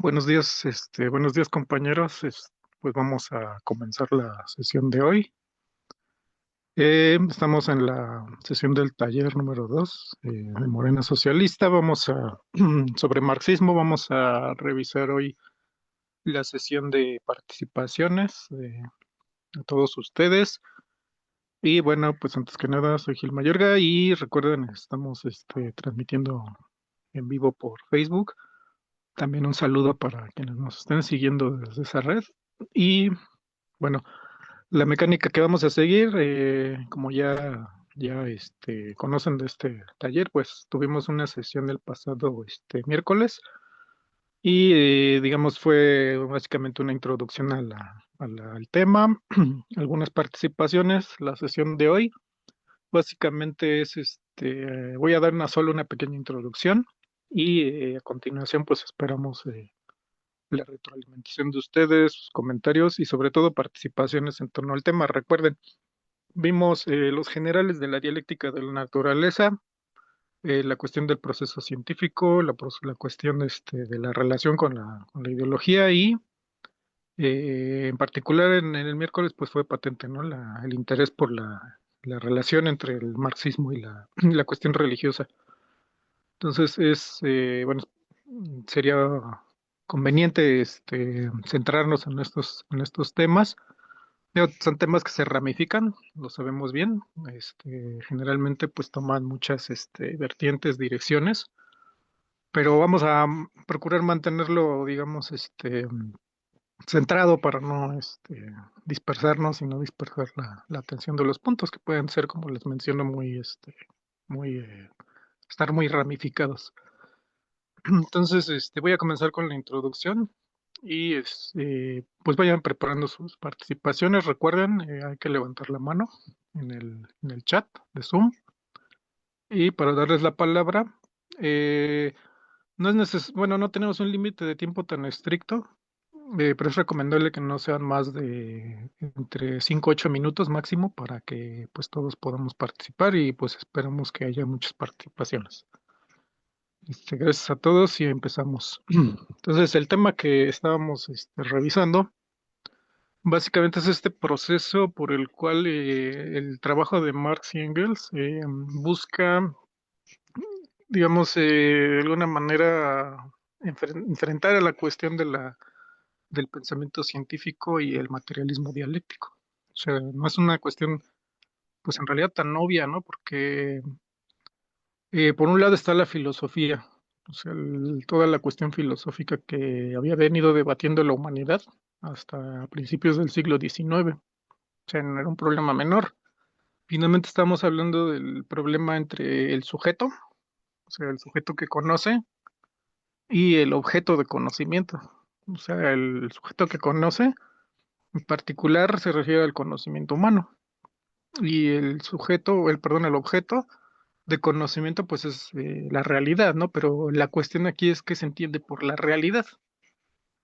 Buenos días compañeros. Pues vamos a comenzar la sesión de hoy. Estamos en la sesión del taller número 2 de Morena Socialista. Sobre marxismo, vamos a revisar hoy la sesión de participaciones de todos ustedes. Y bueno, pues antes que nada, soy Gil Mayorga y recuerden, estamos transmitiendo en vivo por Facebook. También un saludo para quienes nos estén siguiendo desde esa red. Y bueno, la mecánica que vamos a seguir, como ya conocen de este taller, pues tuvimos una sesión el pasado miércoles y digamos fue básicamente una introducción al tema, algunas participaciones. La sesión de hoy básicamente es, voy a dar solo una pequeña introducción y a continuación pues esperamos la retroalimentación de ustedes, sus comentarios y sobre todo participaciones en torno al tema. Recuerden, vimos los generales de la dialéctica de la naturaleza, la cuestión del proceso científico, la cuestión de la relación con la ideología y en particular en el miércoles pues fue patente, ¿no? El interés por la relación entre el marxismo y la cuestión religiosa. Entonces bueno, sería conveniente centrarnos en estos temas. Digo, son temas que se ramifican, lo sabemos bien. Generalmente pues toman muchas vertientes, direcciones, pero vamos a procurar mantenerlo, digamos, centrado para no dispersarnos y no dispersar la atención de los puntos que pueden ser, como les menciono, muy, estar muy ramificados. Entonces, voy a comenzar con la introducción y pues vayan preparando sus participaciones. Recuerden, hay que levantar la mano en el chat de Zoom. Y para darles la palabra, no es bueno, no tenemos un límite de tiempo tan estricto, pero es recomendable que no sean más de entre 5 a 8 minutos máximo para que pues todos podamos participar y pues esperamos que haya muchas participaciones. Gracias a todos y empezamos. Entonces, el tema que estábamos revisando, básicamente es este proceso por el cual el trabajo de Marx y Engels busca, digamos, de alguna manera enfrentar a la cuestión del pensamiento científico y el materialismo dialéctico. O sea, no es una cuestión, pues en realidad tan obvia, ¿no? Porque por un lado está la filosofía, o sea, toda la cuestión filosófica que había venido debatiendo la humanidad hasta principios del siglo XIX. O sea, no era un problema menor. Finalmente estamos hablando del problema entre el sujeto, o sea, el sujeto que conoce, y el objeto de conocimiento. O sea, el sujeto que conoce, en particular, se refiere al conocimiento humano. Y el objeto de conocimiento, pues es la realidad, ¿no? Pero la cuestión aquí es qué se entiende por la realidad.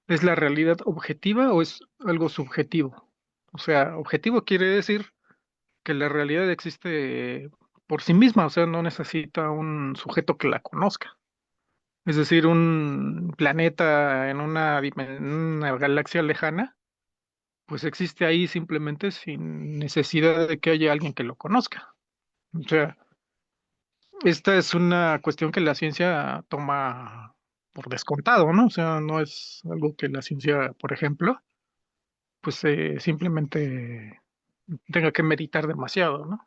¿Es la realidad objetiva o es algo subjetivo? O sea, objetivo quiere decir que la realidad existe por sí misma, o sea, no necesita un sujeto que la conozca. Es decir, un planeta en una galaxia lejana, pues existe ahí simplemente sin necesidad de que haya alguien que lo conozca. O sea, esta es una cuestión que la ciencia toma por descontado, ¿no? O sea, no es algo que la ciencia, por ejemplo, pues simplemente tenga que meditar demasiado, ¿no?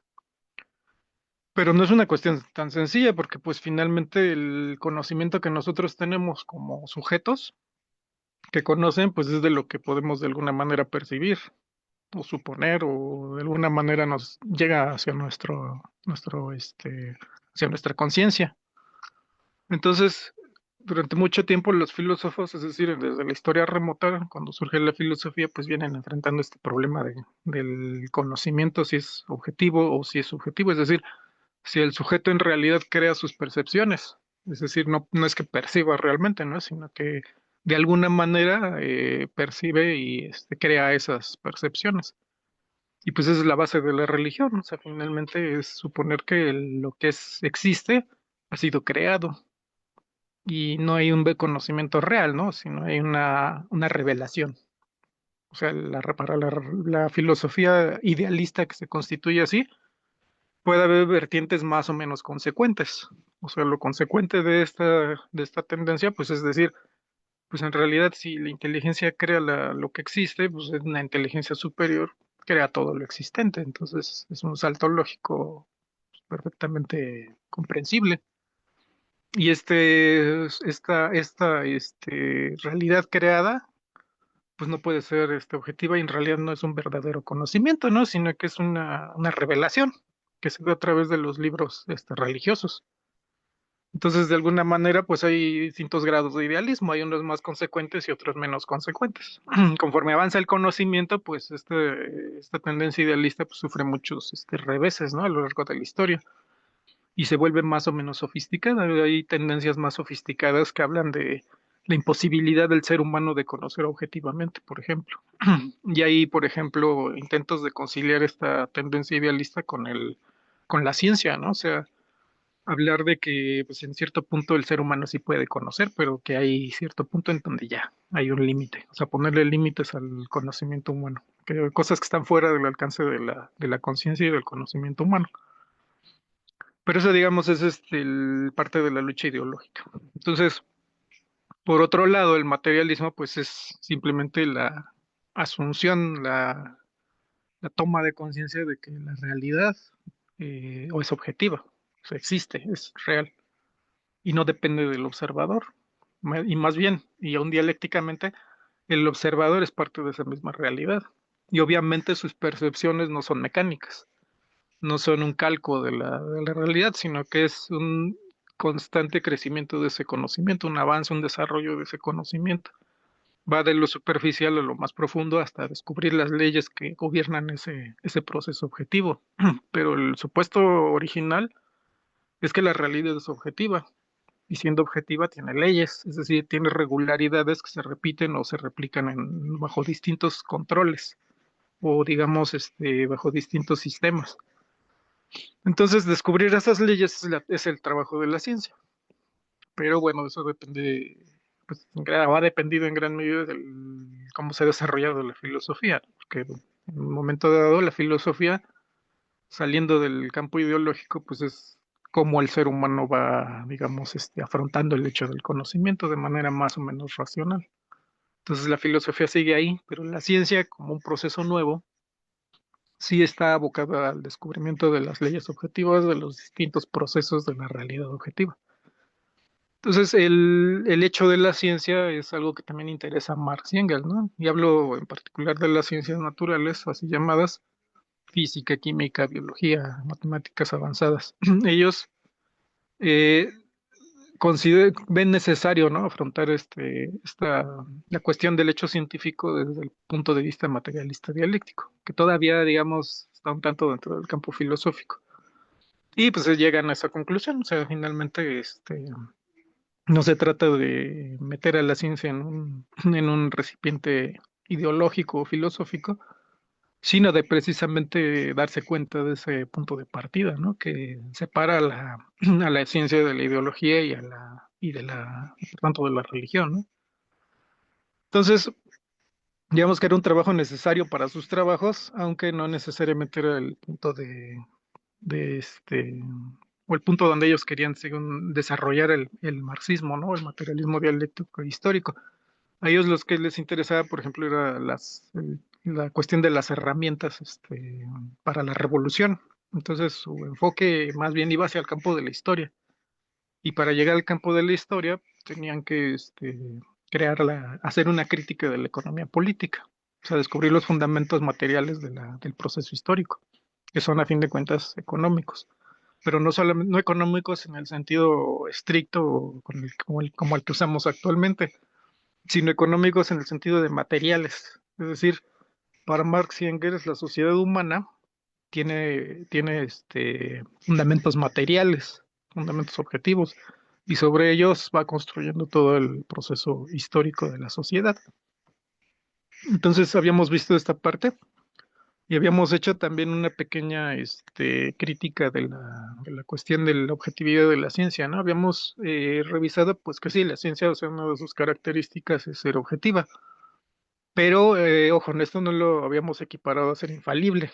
Pero no es una cuestión tan sencilla porque pues finalmente el conocimiento que nosotros tenemos como sujetos que conocen, pues es de lo que podemos de alguna manera percibir o suponer o de alguna manera nos llega hacia hacia nuestra conciencia. Entonces, durante mucho tiempo los filósofos, es decir, desde la historia remota, cuando surge la filosofía, pues vienen enfrentando este problema del conocimiento, si es objetivo o si es subjetivo, es decir, si el sujeto en realidad crea sus percepciones, es decir, no es que perciba realmente, ¿no? Sino que de alguna manera percibe y crea esas percepciones. Y pues esa es la base de la religión, o sea, finalmente es suponer que lo que existe ha sido creado. y no hay un conocimiento real, ¿no? Sino hay una revelación. O sea, para la filosofía idealista que se constituye así, puede haber vertientes más o menos consecuentes. O sea, lo consecuente de esta tendencia, pues es decir, pues en realidad si la inteligencia crea lo que existe, pues es una inteligencia superior, crea todo lo existente. Entonces es un salto lógico perfectamente comprensible. Y esta realidad creada, pues no puede ser objetiva y en realidad no es un verdadero conocimiento, ¿no? Sino que es una revelación que se da a través de los libros religiosos. Entonces, de alguna manera, pues hay distintos grados de idealismo, hay unos más consecuentes y otros menos consecuentes. Conforme avanza el conocimiento, pues esta tendencia idealista pues, sufre muchos reveses, ¿no? A lo largo de la historia y se vuelve más o menos sofisticada. Hay tendencias más sofisticadas que hablan de la imposibilidad del ser humano de conocer objetivamente, por ejemplo. Y hay, por ejemplo, intentos de conciliar esta tendencia idealista con la ciencia, ¿no? O sea, hablar de que pues, en cierto punto el ser humano sí puede conocer, pero que hay cierto punto en donde ya hay un límite. O sea, ponerle límites al conocimiento humano, que hay cosas que están fuera del alcance de la conciencia y del conocimiento humano. Pero eso, digamos, es parte de la lucha ideológica. Entonces, por otro lado, el materialismo, pues es simplemente la asunción, la toma de conciencia de que la realidad o es objetiva, o sea, existe, es real y no depende del observador. Y más bien, y aún dialécticamente, el observador es parte de esa misma realidad. Y obviamente sus percepciones no son mecánicas, no son un calco de la realidad, sino que es un constante crecimiento de ese conocimiento, un avance, un desarrollo de ese conocimiento. Va de lo superficial a lo más profundo hasta descubrir las leyes que gobiernan ese proceso objetivo. Pero el supuesto original es que la realidad es objetiva y siendo objetiva tiene leyes, es decir, tiene regularidades que se repiten o se replican bajo distintos controles o digamos bajo distintos sistemas. Entonces, descubrir esas leyes es el trabajo de la ciencia. Pero bueno, eso depende, pues, ha dependido en gran medida de cómo se ha desarrollado la filosofía, porque en un momento dado la filosofía, saliendo del campo ideológico, pues es cómo el ser humano va, digamos, afrontando el hecho del conocimiento de manera más o menos racional. Entonces la filosofía sigue ahí, pero la ciencia, como un proceso nuevo, sí está abocada al descubrimiento de las leyes objetivas, de los distintos procesos de la realidad objetiva. Entonces, el hecho de la ciencia es algo que también interesa a Marx y Engels, ¿no? Y hablo en particular de las ciencias naturales, así llamadas física, química, biología, matemáticas avanzadas. Ellos eh, ven necesario, ¿no? Afrontar la cuestión del hecho científico desde el punto de vista materialista dialéctico, que todavía, digamos, está un tanto dentro del campo filosófico. Y pues llegan a esa conclusión, o sea, finalmente, no se trata de meter a la ciencia en un recipiente ideológico o filosófico, sino de precisamente darse cuenta de ese punto de partida, ¿no? Que separa a la ciencia de la ideología y por tanto, de la religión, ¿no? Entonces, digamos que era un trabajo necesario para sus trabajos, aunque no necesariamente era el punto o el punto donde ellos querían, según, desarrollar el marxismo, ¿no? El materialismo dialéctico e histórico. A ellos los que les interesaba, por ejemplo, era la cuestión de las herramientas para la revolución. Entonces, su enfoque más bien iba hacia el campo de la historia. Y para llegar al campo de la historia, tenían que hacer una crítica de la economía política. O sea, descubrir los fundamentos materiales del proceso histórico, que son a fin de cuentas económicos. Pero no solamente, no económicos en el sentido estricto como el que usamos actualmente, sino económicos en el sentido de materiales. Es decir, para Marx y Engels, la sociedad humana tiene fundamentos materiales, fundamentos objetivos, y sobre ellos va construyendo todo el proceso histórico de la sociedad. Entonces, habíamos visto esta parte, Y habíamos hecho también una pequeña crítica de la cuestión de la objetividad de la ciencia, ¿no? Habíamos revisado, pues que sí, la ciencia, o sea, una de sus características es ser objetiva, pero, ojo, en esto no lo habíamos equiparado a ser infalible,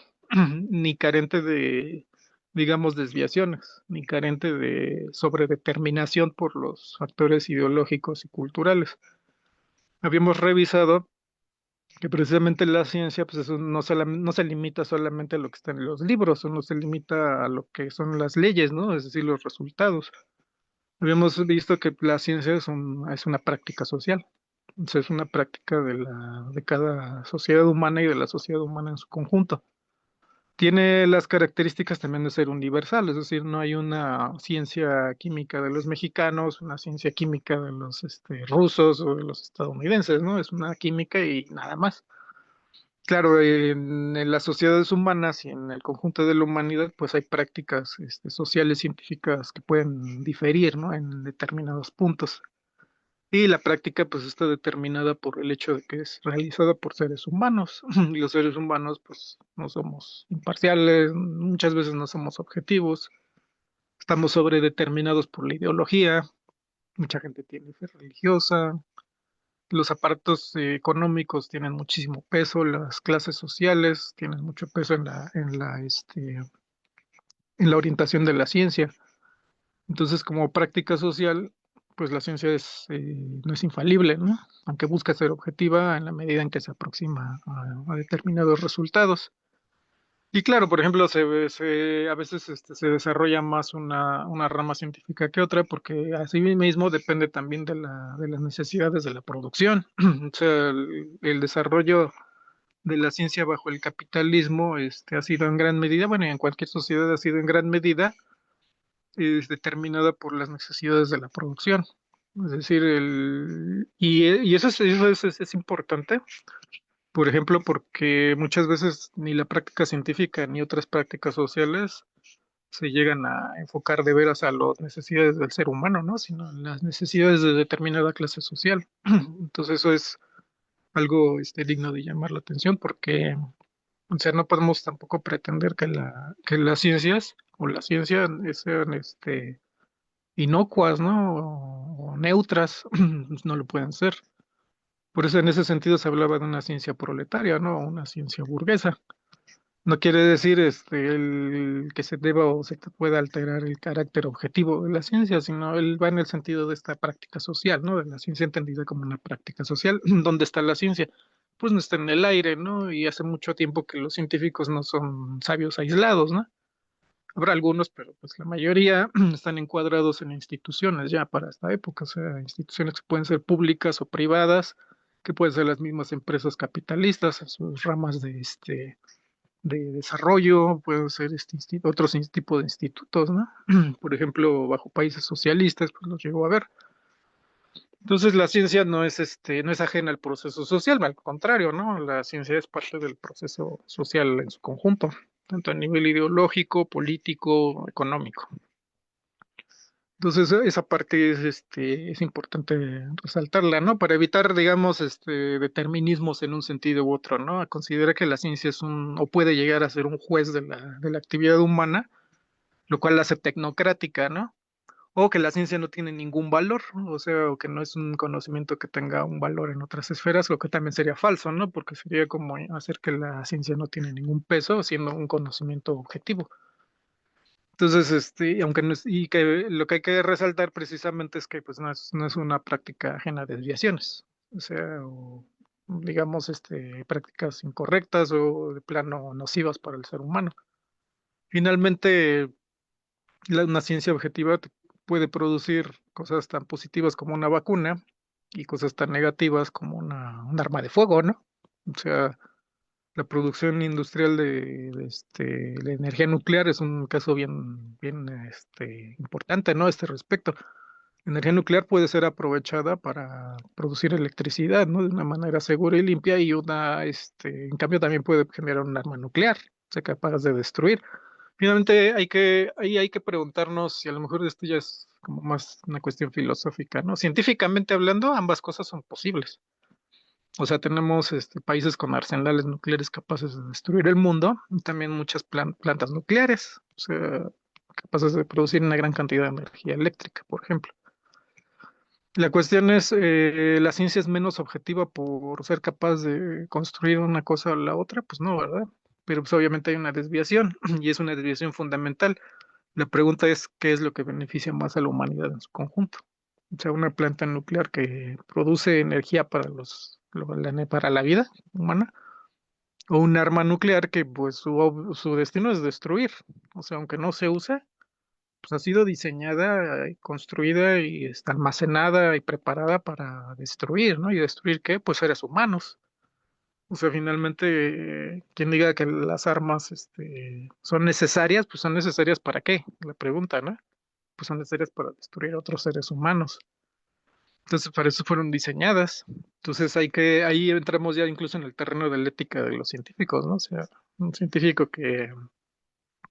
ni carente de, digamos, desviaciones, ni carente de sobredeterminación por los factores ideológicos y culturales. Habíamos revisado que precisamente la ciencia pues eso no se limita solamente a lo que está en los libros, o no se limita a lo que son las leyes, ¿no? Es decir, los resultados. Habíamos visto que la ciencia es una práctica social. O sea, es una práctica de cada sociedad humana y de la sociedad humana en su conjunto. Tiene las características también de ser universal, es decir, no hay una ciencia química de los mexicanos, una ciencia química de los rusos o de los estadounidenses, ¿no? Es una química y nada más. Claro, en las sociedades humanas y en el conjunto de la humanidad, pues hay prácticas sociales científicas que pueden diferir, ¿no? En determinados puntos. Y la práctica, pues, está determinada por el hecho de que es realizada por seres humanos. Y los seres humanos, pues, no somos imparciales, muchas veces no somos objetivos, estamos sobredeterminados por la ideología, mucha gente tiene fe religiosa, los aparatos económicos tienen muchísimo peso, las clases sociales tienen mucho peso en la orientación de la ciencia. Entonces, como práctica social, pues la ciencia no es infalible, ¿no? Aunque busca ser objetiva en la medida en que se aproxima a determinados resultados. Y claro, por ejemplo, a veces se desarrolla más una rama científica que otra, porque así mismo depende también de las necesidades de la producción. O sea, el desarrollo de la ciencia bajo el capitalismo ha sido en gran medida, bueno, y en cualquier sociedad ha sido en gran medida es determinada por las necesidades de la producción. Es decir, y es importante, por ejemplo, porque muchas veces ni la práctica científica ni otras prácticas sociales se llegan a enfocar de veras a las necesidades del ser humano, ¿no? Sino en las necesidades de determinada clase social. Entonces eso es algo digno de llamar la atención porque, o sea, no podemos tampoco pretender que las ciencias o la ciencia sean inocuas, ¿no? O neutras, pues no lo pueden ser. Por eso en ese sentido se hablaba de una ciencia proletaria, ¿no? Una ciencia burguesa. No quiere decir el que se deba o se pueda alterar el carácter objetivo de la ciencia, sino él va en el sentido de esta práctica social, ¿no? De la ciencia entendida como una práctica social. ¿Dónde está la ciencia? Pues no está en el aire, ¿no? Y hace mucho tiempo que los científicos no son sabios aislados, ¿no? Habrá algunos, pero pues la mayoría están encuadrados en instituciones ya para esta época, o sea, instituciones que pueden ser públicas o privadas, que pueden ser las mismas empresas capitalistas, en sus ramas de desarrollo, pueden ser otros tipos de institutos, ¿no? Por ejemplo, bajo países socialistas, pues los llegó a ver. Entonces la ciencia no es ajena al proceso social, al contrario, ¿no? La ciencia es parte del proceso social en su conjunto, tanto a nivel ideológico, político, económico. Entonces esa parte es importante resaltarla, ¿no? Para evitar, digamos, determinismos en un sentido u otro, ¿no? Considera que la ciencia o puede llegar a ser un juez de la actividad humana, lo cual la hace tecnocrática, ¿no? O que la ciencia no tiene ningún valor, ¿no? O sea, o que no es un conocimiento que tenga un valor en otras esferas, lo que también sería falso, ¿no? Porque sería como hacer que la ciencia no tiene ningún peso, siendo un conocimiento objetivo. Entonces, aunque no y que lo que hay que resaltar precisamente es que pues no es una práctica ajena a desviaciones, o sea, o, digamos, prácticas incorrectas o de plano nocivas para el ser humano. Finalmente, una ciencia objetiva puede producir cosas tan positivas como una vacuna y cosas tan negativas como un arma de fuego, ¿no? O sea, la producción industrial de energía nuclear es un caso bien importante, ¿no? A este respecto. La energía nuclear puede ser aprovechada para producir electricidad, ¿no? De una manera segura y limpia y en cambio también puede generar un arma nuclear, o sea, capaz de destruir. Finalmente ahí hay que preguntarnos si a lo mejor esto ya es como más una cuestión filosófica, ¿no? Científicamente hablando, ambas cosas son posibles. O sea, tenemos países con arsenales nucleares capaces de destruir el mundo y también muchas plantas nucleares, o sea, capaces de producir una gran cantidad de energía eléctrica, por ejemplo. La cuestión es, ¿la ciencia es menos objetiva por ser capaz de construir una cosa o la otra? Pues no, ¿verdad? Pero pues obviamente hay una desviación y es una desviación fundamental. La pregunta es, ¿qué es lo que beneficia más a la humanidad en su conjunto? O sea, una planta nuclear que produce energía para para la vida humana, o un arma nuclear que pues su destino es destruir. O sea, aunque no se use, pues ha sido diseñada, construida y está almacenada y preparada para destruir, ¿no? ¿Y destruir qué? Pues seres humanos. O sea, finalmente, quien diga que las armas, son necesarias, pues son necesarias ¿para qué? La pregunta, ¿no? Pues son necesarias para destruir a otros seres humanos. Entonces, para eso fueron diseñadas. Entonces, ahí entramos ya incluso en el terreno de la ética de los científicos, ¿no? O sea, un científico que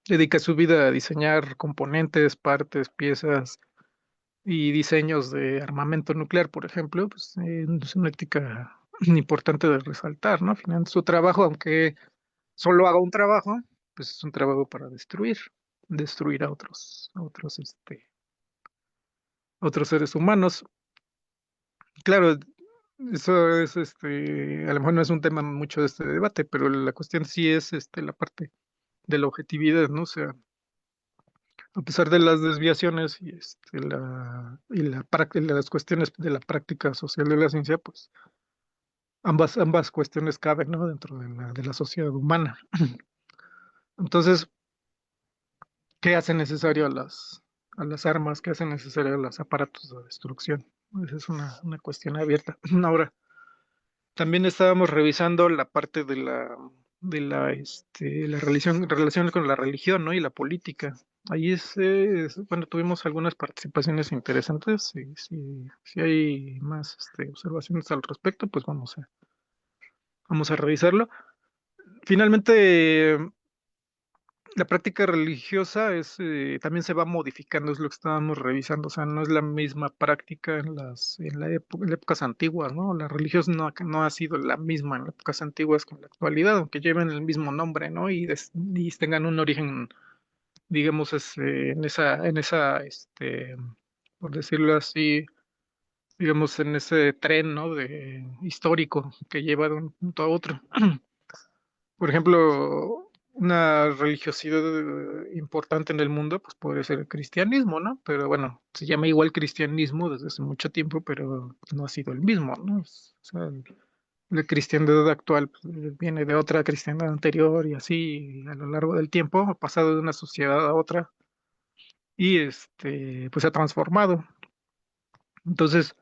dedica su vida a diseñar componentes, partes, piezas y diseños de armamento nuclear, por ejemplo, pues es una ética importante de resaltar, ¿no? Al final, su trabajo, aunque solo haga un trabajo, pues es un trabajo para destruir a otros seres humanos. Claro, eso es, a lo mejor no es un tema mucho de este debate, pero la cuestión sí es, la parte de la objetividad, ¿no? O sea, a pesar de las desviaciones y las cuestiones de la práctica social de la ciencia, pues ambas cuestiones caben, ¿no? Dentro de la sociedad humana. Entonces, ¿qué hace necesario a las armas? ¿Qué hace necesario a los aparatos de destrucción? Esa es una cuestión abierta. Ahora, también estábamos revisando la parte la relación con la religión, ¿no? Y la política. Ahí bueno, tuvimos algunas participaciones interesantes y si hay más observaciones al respecto, pues vamos a revisarlo. Finalmente, la práctica religiosa también se va modificando, es lo que estábamos revisando, o sea, no es la misma práctica en épocas antiguas, ¿no? La religión no ha sido la misma en épocas antiguas con la actualidad, aunque lleven el mismo nombre, ¿no? Y tengan un origen, digamos, por decirlo así, digamos, en ese tren, ¿no? Histórico que lleva de un punto a otro. Por ejemplo, una religiosidad importante en el mundo, pues puede ser el cristianismo, ¿no? Pero bueno, se llama igual cristianismo desde hace mucho tiempo, pero no ha sido el mismo, ¿no? O sea, la cristiandad actual pues, viene de otra cristiandad anterior y así a lo largo del tiempo ha pasado de una sociedad a otra y pues se ha transformado. Entonces,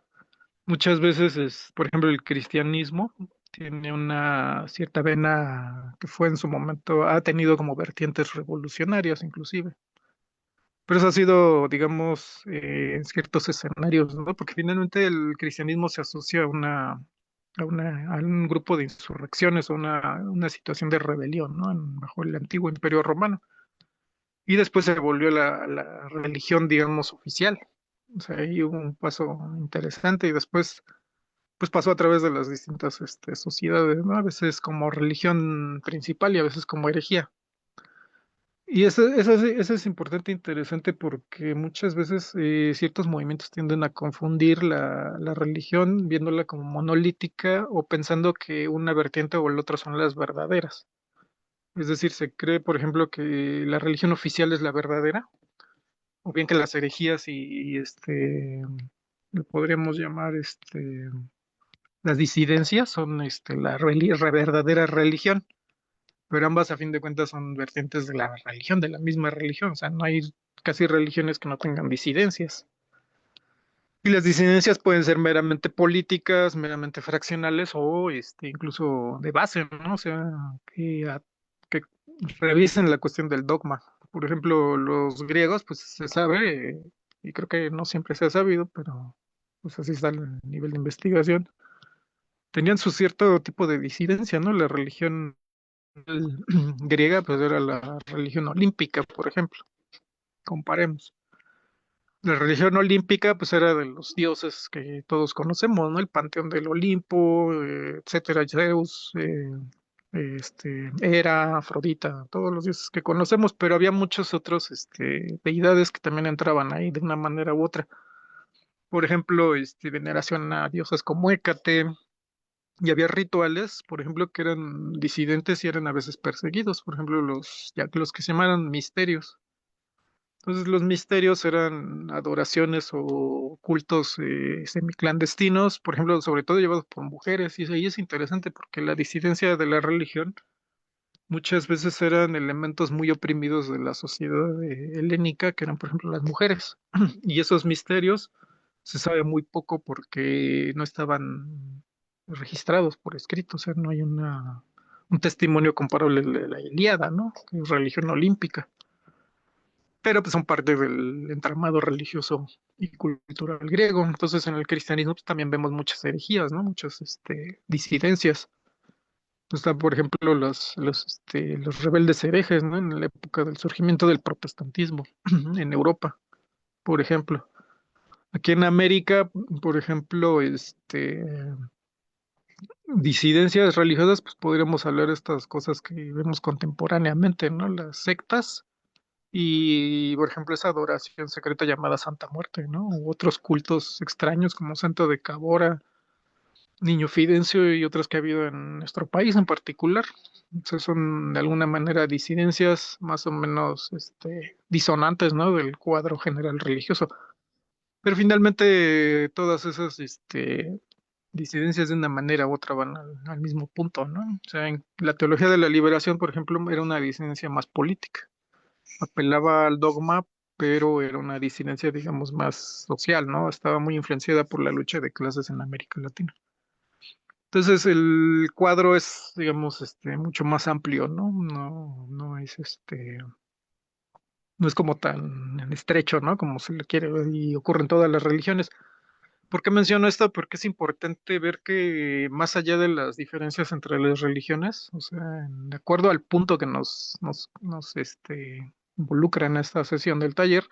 muchas veces por ejemplo, el cristianismo tiene una cierta vena que fue en su momento, ha tenido como vertientes revolucionarias inclusive. Pero eso ha sido, digamos, en ciertos escenarios, ¿no? Porque finalmente el cristianismo se asocia a un grupo de insurrecciones, una situación de rebelión, ¿no? Bajo el antiguo Imperio Romano. Y después se volvió la religión, digamos, oficial. O sea, ahí hubo un paso interesante y después pues pasó a través de las distintas sociedades, ¿no? A veces como religión principal y a veces como herejía. Y eso es importante e interesante porque muchas veces ciertos movimientos tienden a confundir la religión viéndola como monolítica o pensando que una vertiente o la otra son las verdaderas. Es decir, se cree, por ejemplo, que la religión oficial es la verdadera, o bien que las herejías le podríamos llamar las disidencias son la verdadera religión, pero ambas a fin de cuentas son vertientes de la religión, de la misma religión, o sea, no hay casi religiones que no tengan disidencias. Y las disidencias pueden ser meramente políticas, meramente fraccionales o incluso de base, ¿no? O sea, que revisen la cuestión del dogma. Por ejemplo, los griegos, pues se sabe, y creo que no siempre se ha sabido, pero pues así está el nivel de investigación tenían su cierto tipo de disidencia, ¿no? La religión griega, pues era la religión olímpica, por ejemplo, comparemos. La religión olímpica, pues era de los dioses que todos conocemos, ¿no? El Panteón del Olimpo, etcétera, Zeus, Hera, Afrodita, todos los dioses que conocemos, pero había muchos otros, deidades que también entraban ahí de una manera u otra. Por ejemplo, veneración a dioses como Hécate, y había rituales, por ejemplo, que eran disidentes y eran a veces perseguidos, por ejemplo, los que se llamaban misterios. Entonces los misterios eran adoraciones o cultos semiclandestinos, por ejemplo, sobre todo llevados por mujeres, y ahí es interesante porque la disidencia de la religión muchas veces eran elementos muy oprimidos de la sociedad helénica, que eran, por ejemplo, las mujeres. Y esos misterios se sabe muy poco porque no estaban registrados por escrito, o sea, no hay un testimonio comparable de la Ilíada, ¿no? Que es religión olímpica, pero pues son parte del entramado religioso y cultural griego. Entonces en el cristianismo pues, también vemos muchas herejías, ¿no? Muchas disidencias. Está, por ejemplo, los rebeldes herejes, ¿no? En la época del surgimiento del protestantismo en Europa, por ejemplo. Aquí en América, por ejemplo, disidencias religiosas, pues podríamos hablar de estas cosas que vemos contemporáneamente, ¿no? Las sectas y, por ejemplo, esa adoración secreta llamada Santa Muerte, ¿no? U otros cultos extraños como Santo de Cabora, Niño Fidencio y otros que ha habido en nuestro país en particular. Entonces son de alguna manera disidencias más o menos disonantes, ¿no? Del cuadro general religioso. Pero finalmente todas esas disidencias de una manera u otra van al mismo punto, ¿no? O sea, en la teología de la liberación, por ejemplo, era una disidencia más política. Apelaba al dogma, pero era una disidencia, digamos, más social, ¿no? Estaba muy influenciada por la lucha de clases en América Latina. Entonces el cuadro es, digamos, mucho más amplio, ¿no? No es no es como tan estrecho, ¿no? Como se le quiere ver y ocurre en todas las religiones. ¿Por qué menciono esto? Porque es importante ver que más allá de las diferencias entre las religiones, o sea, de acuerdo al punto que nos involucra en esta sesión del taller,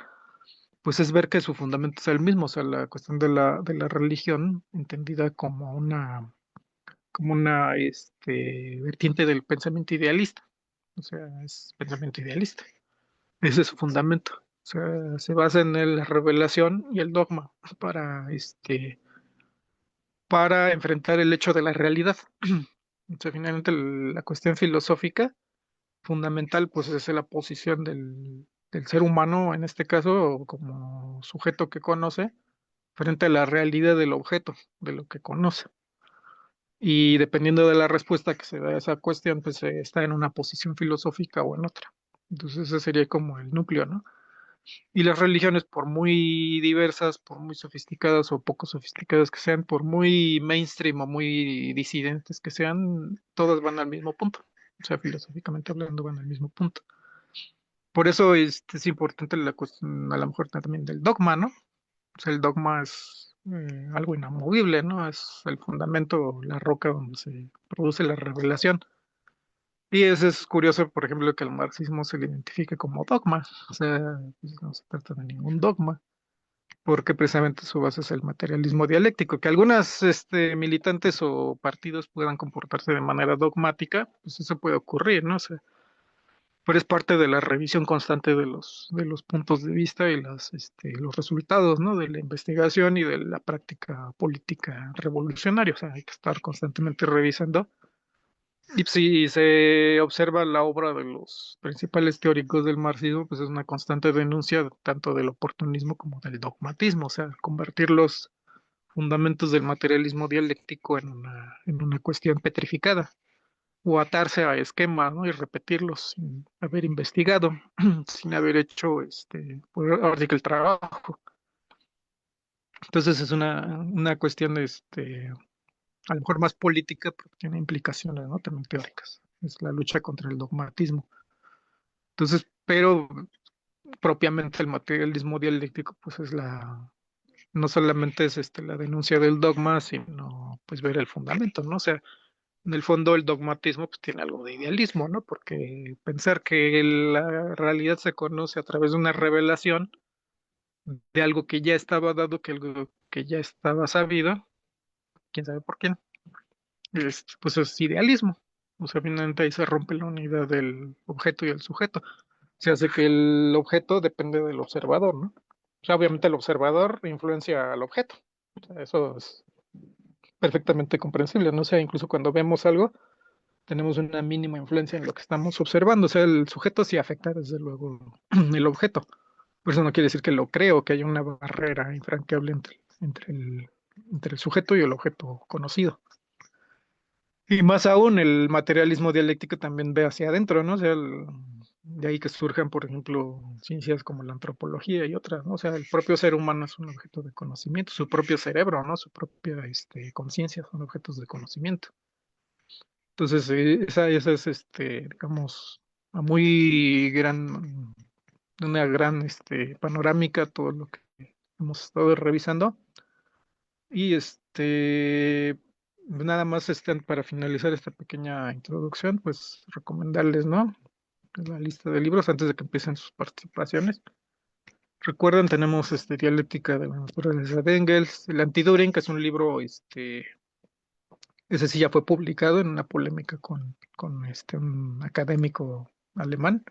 pues es ver que su fundamento es el mismo, o sea, la cuestión de la religión entendida como una vertiente del pensamiento idealista, o sea, es pensamiento idealista. Ese es su fundamento. O sea, se basa en la revelación y el dogma para, para enfrentar el hecho de la realidad. O sea, finalmente la cuestión filosófica fundamental, pues es la posición del ser humano, en este caso, como sujeto que conoce, frente a la realidad del objeto, de lo que conoce. Y dependiendo de la respuesta que se da a esa cuestión, pues está en una posición filosófica o en otra. Entonces ese sería como el núcleo, ¿no? Y las religiones, por muy diversas, por muy sofisticadas o poco sofisticadas que sean, por muy mainstream o muy disidentes que sean, todas van al mismo punto. O sea, filosóficamente hablando, van al mismo punto. Por eso es importante la cuestión, a lo mejor también del dogma, ¿no? O sea, el dogma es algo inamovible, ¿no? Es el fundamento, la roca donde se produce la revelación. Y eso es curioso, por ejemplo, que el marxismo se le identifique como dogma. O sea, pues, no se trata de ningún dogma, porque precisamente su base es el materialismo dialéctico. Que algunas militantes o partidos puedan comportarse de manera dogmática, pues eso puede ocurrir, ¿no? O sea, pero es parte de la revisión constante de los puntos de vista y los resultados, ¿no? De la investigación y de la práctica política revolucionaria. O sea, hay que estar constantemente revisando. Y si se observa la obra de los principales teóricos del marxismo, pues es una constante denuncia tanto del oportunismo como del dogmatismo, o sea, convertir los fundamentos del materialismo dialéctico en una cuestión petrificada o atarse a esquemas, ¿no? Y repetirlos sin haber investigado, sin haber hecho pues, ahora sí que el trabajo. Entonces es una cuestión a lo mejor más política, pero tiene implicaciones, ¿no? También teóricas. Es la lucha contra el dogmatismo. Entonces, pero propiamente el materialismo dialéctico, pues es no solamente es la denuncia del dogma, sino pues ver el fundamento, ¿no? O sea, en el fondo el dogmatismo pues tiene algo de idealismo, ¿no? Porque pensar que la realidad se conoce a través de una revelación, de algo que ya estaba dado, que algo que ya estaba sabido, quién sabe por qué, pues es idealismo. O sea, finalmente ahí se rompe la unidad del objeto y el sujeto. Se hace que el objeto depende del observador, ¿no? O sea, obviamente el observador influencia al objeto. O sea, eso es perfectamente comprensible, ¿no? O sea, incluso cuando vemos algo, tenemos una mínima influencia en lo que estamos observando. O sea, el sujeto sí afecta, desde luego, el objeto. Por eso no quiere decir que lo creo, que haya una barrera infranqueable entre el sujeto y el objeto conocido. Y más aún, el materialismo dialéctico también ve hacia adentro, ¿no? O sea, de ahí que surjan, por ejemplo, ciencias como la antropología y otras, ¿no? O sea, el propio ser humano es un objeto de conocimiento, su propio cerebro, ¿no? Su propia conciencia son objetos de conocimiento. Entonces, esa es, digamos, a muy gran, una gran panorámica, todo lo que hemos estado revisando. Y nada más para finalizar esta pequeña introducción, pues recomendarles, ¿no? La lista de libros antes de que empiecen sus participaciones. Recuerden, tenemos Dialéctica de la naturaleza de Engels, el Anti-Düring, que es un libro, ese sí ya fue publicado en una polémica con un académico alemán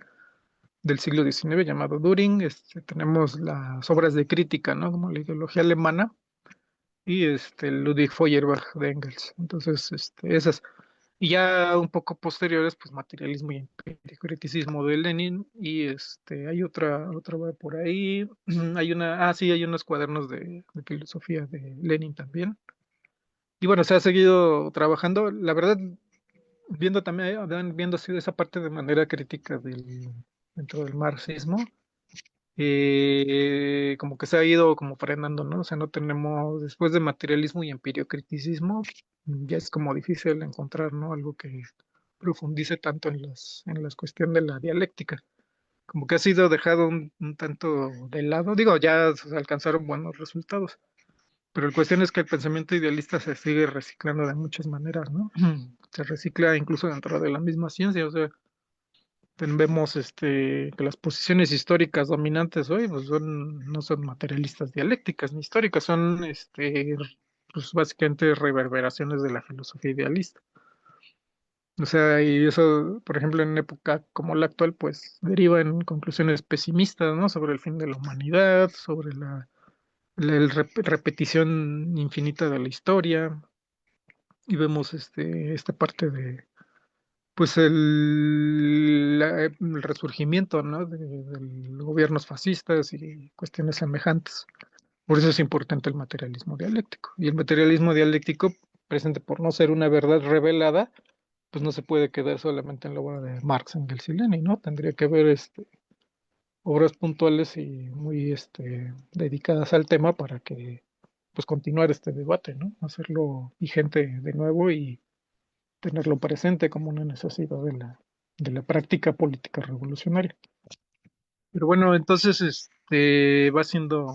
del siglo XIX llamado Düring. Tenemos las obras de crítica, ¿no? Como la ideología alemana y Ludwig Feuerbach de Engels. Entonces, esas. Y ya un poco posteriores, pues materialismo y empiricismo de Lenin. Y hay otra va por ahí. Sí, hay unos cuadernos de filosofía de Lenin también. Y bueno, se ha seguido trabajando. La verdad, viendo también, viendo así esa parte de manera crítica dentro del marxismo, como que se ha ido como frenando, ¿no? O sea, no tenemos, después de materialismo y empiriocriticismo, ya es como difícil encontrar, ¿no? Algo que profundice tanto en las cuestiones de la dialéctica. Como que ha sido dejado un tanto de lado. Digo, ya se alcanzaron buenos resultados, pero la cuestión es que el pensamiento idealista se sigue reciclando de muchas maneras, ¿no? Se recicla incluso dentro de la misma ciencia, o sea, vemos que las posiciones históricas dominantes hoy pues no son materialistas dialécticas ni históricas, son pues básicamente reverberaciones de la filosofía idealista. O sea, y eso, por ejemplo, en una época como la actual, pues deriva en conclusiones pesimistas, ¿no? Sobre el fin de la humanidad, sobre repetición infinita de la historia, y vemos esta parte de pues el resurgimiento, ¿no? De los gobiernos fascistas y cuestiones semejantes. Por eso es importante el materialismo dialéctico. Y el materialismo dialéctico, presente por no ser una verdad revelada, pues no se puede quedar solamente en la obra de Marx, Engels y Lenin, ¿no? Tendría que haber obras puntuales y muy dedicadas al tema para que pues continuar este debate, ¿no? Hacerlo vigente de nuevo y tenerlo presente como una necesidad de la práctica política revolucionaria. Pero bueno, entonces va siendo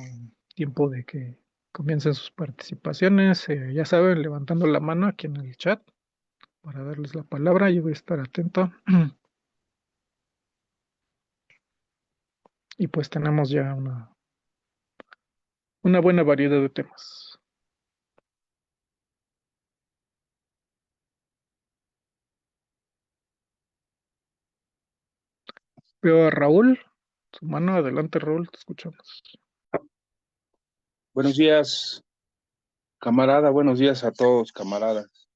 tiempo de que comiencen sus participaciones. Ya saben, levantando la mano aquí en el chat para darles la palabra. Yo voy a estar atento. Y pues tenemos ya una buena variedad de temas. Veo a Raúl, su mano, adelante Raúl, te escuchamos. Buenos días, camarada. Buenos días a todos, camaradas.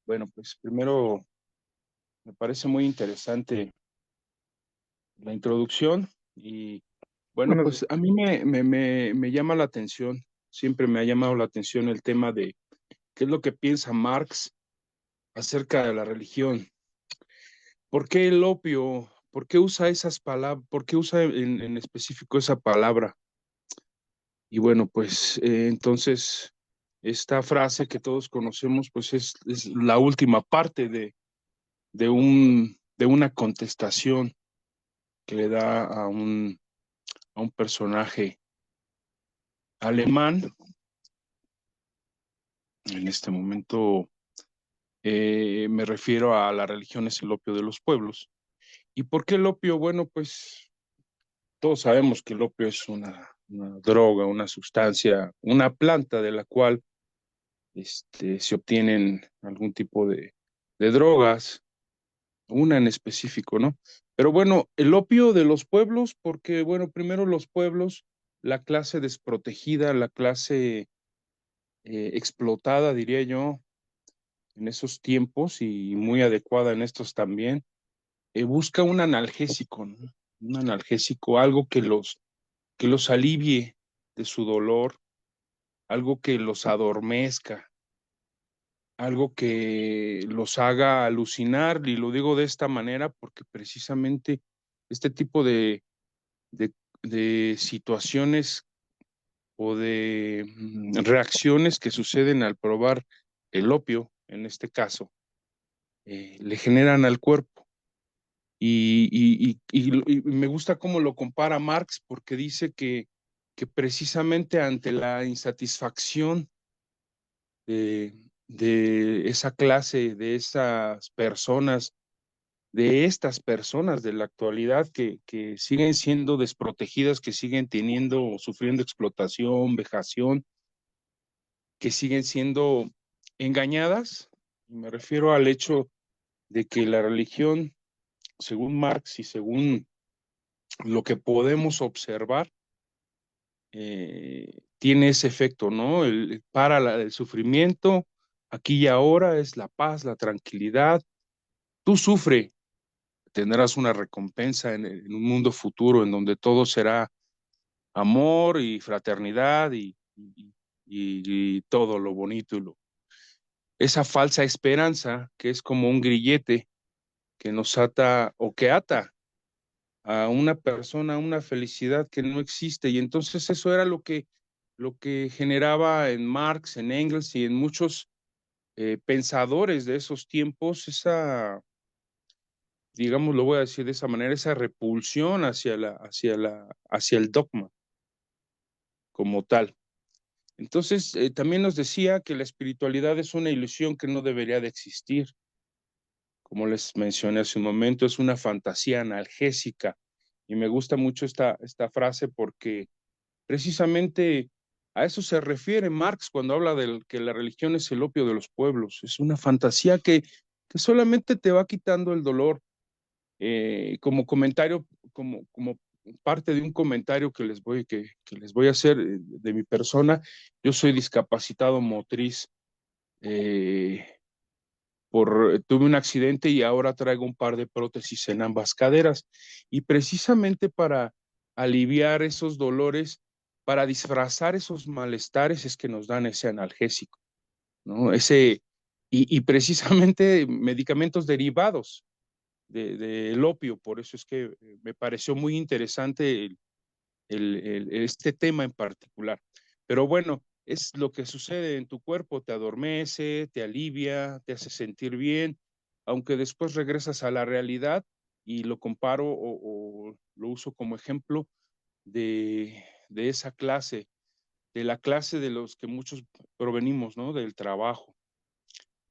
Bueno, pues primero me parece muy interesante la introducción y bueno, Buenos pues días. a mí me llama la atención, siempre me ha llamado la atención el tema de qué es lo que piensa Marx acerca de la religión. ¿Por qué el opio? ¿Por qué usa esas palabras? ¿Por qué usa en específico esa palabra? Y bueno, pues entonces esta frase que todos conocemos, pues es la última parte de una contestación que le da a un personaje alemán. En este momento me refiero a la religión es el opio de los pueblos. ¿Y por qué el opio? Bueno, pues todos sabemos que el opio es una droga, una sustancia, una planta de la cual se obtienen algún tipo de drogas, una en específico, ¿no? Pero bueno, el opio de los pueblos, porque bueno, primero los pueblos, la clase desprotegida, la clase explotada, diría yo, en esos tiempos y muy adecuada en estos también, busca un analgésico, ¿no? Un analgésico, algo que los alivie de su dolor, algo que los adormezca, algo que los haga alucinar, y lo digo de esta manera porque precisamente este tipo de, de situaciones o de reacciones que suceden al probar el opio, en este caso, le generan al cuerpo. Y me gusta cómo lo compara Marx, porque dice que precisamente ante la insatisfacción de esa clase, de esas personas, de estas personas de la actualidad que siguen siendo desprotegidas, que siguen teniendo o sufriendo explotación, vejación, que siguen siendo engañadas. Me refiero al hecho de que la religión, según Marx y según lo que podemos observar, tiene ese efecto, ¿no? El sufrimiento, aquí y ahora es la paz, la tranquilidad. Tú sufre, tendrás una recompensa en un mundo futuro en donde todo será amor y fraternidad y todo lo bonito esa falsa esperanza que es como un grillete que nos ata o que ata a una persona, a una felicidad que no existe. Y entonces eso era lo que generaba en Marx, en Engels y en muchos pensadores de esos tiempos, esa, digamos, lo voy a decir de esa manera, esa repulsión hacia el dogma como tal. Entonces, también nos decía que la espiritualidad es una ilusión que no debería de existir. Como les mencioné hace un momento, es una fantasía analgésica. Y me gusta mucho esta frase porque precisamente a eso se refiere Marx cuando habla de que la religión es el opio de los pueblos. Es una fantasía que solamente te va quitando el dolor. Como comentario, como parte de un comentario que les voy a hacer de mi persona, yo soy discapacitado motriz. eh, Tuve un accidente y ahora traigo un par de prótesis en ambas caderas. Y precisamente para aliviar esos dolores, para disfrazar esos malestares, es que nos dan ese analgésico, ¿no? Y precisamente medicamentos derivados del opio. Por eso es que me pareció muy interesante este tema en particular. Pero bueno, es lo que sucede en tu cuerpo, te adormece, te alivia, te hace sentir bien, aunque después regresas a la realidad y lo comparo o lo uso como ejemplo de esa clase, de la clase de los que muchos provenimos, ¿no? Del trabajo,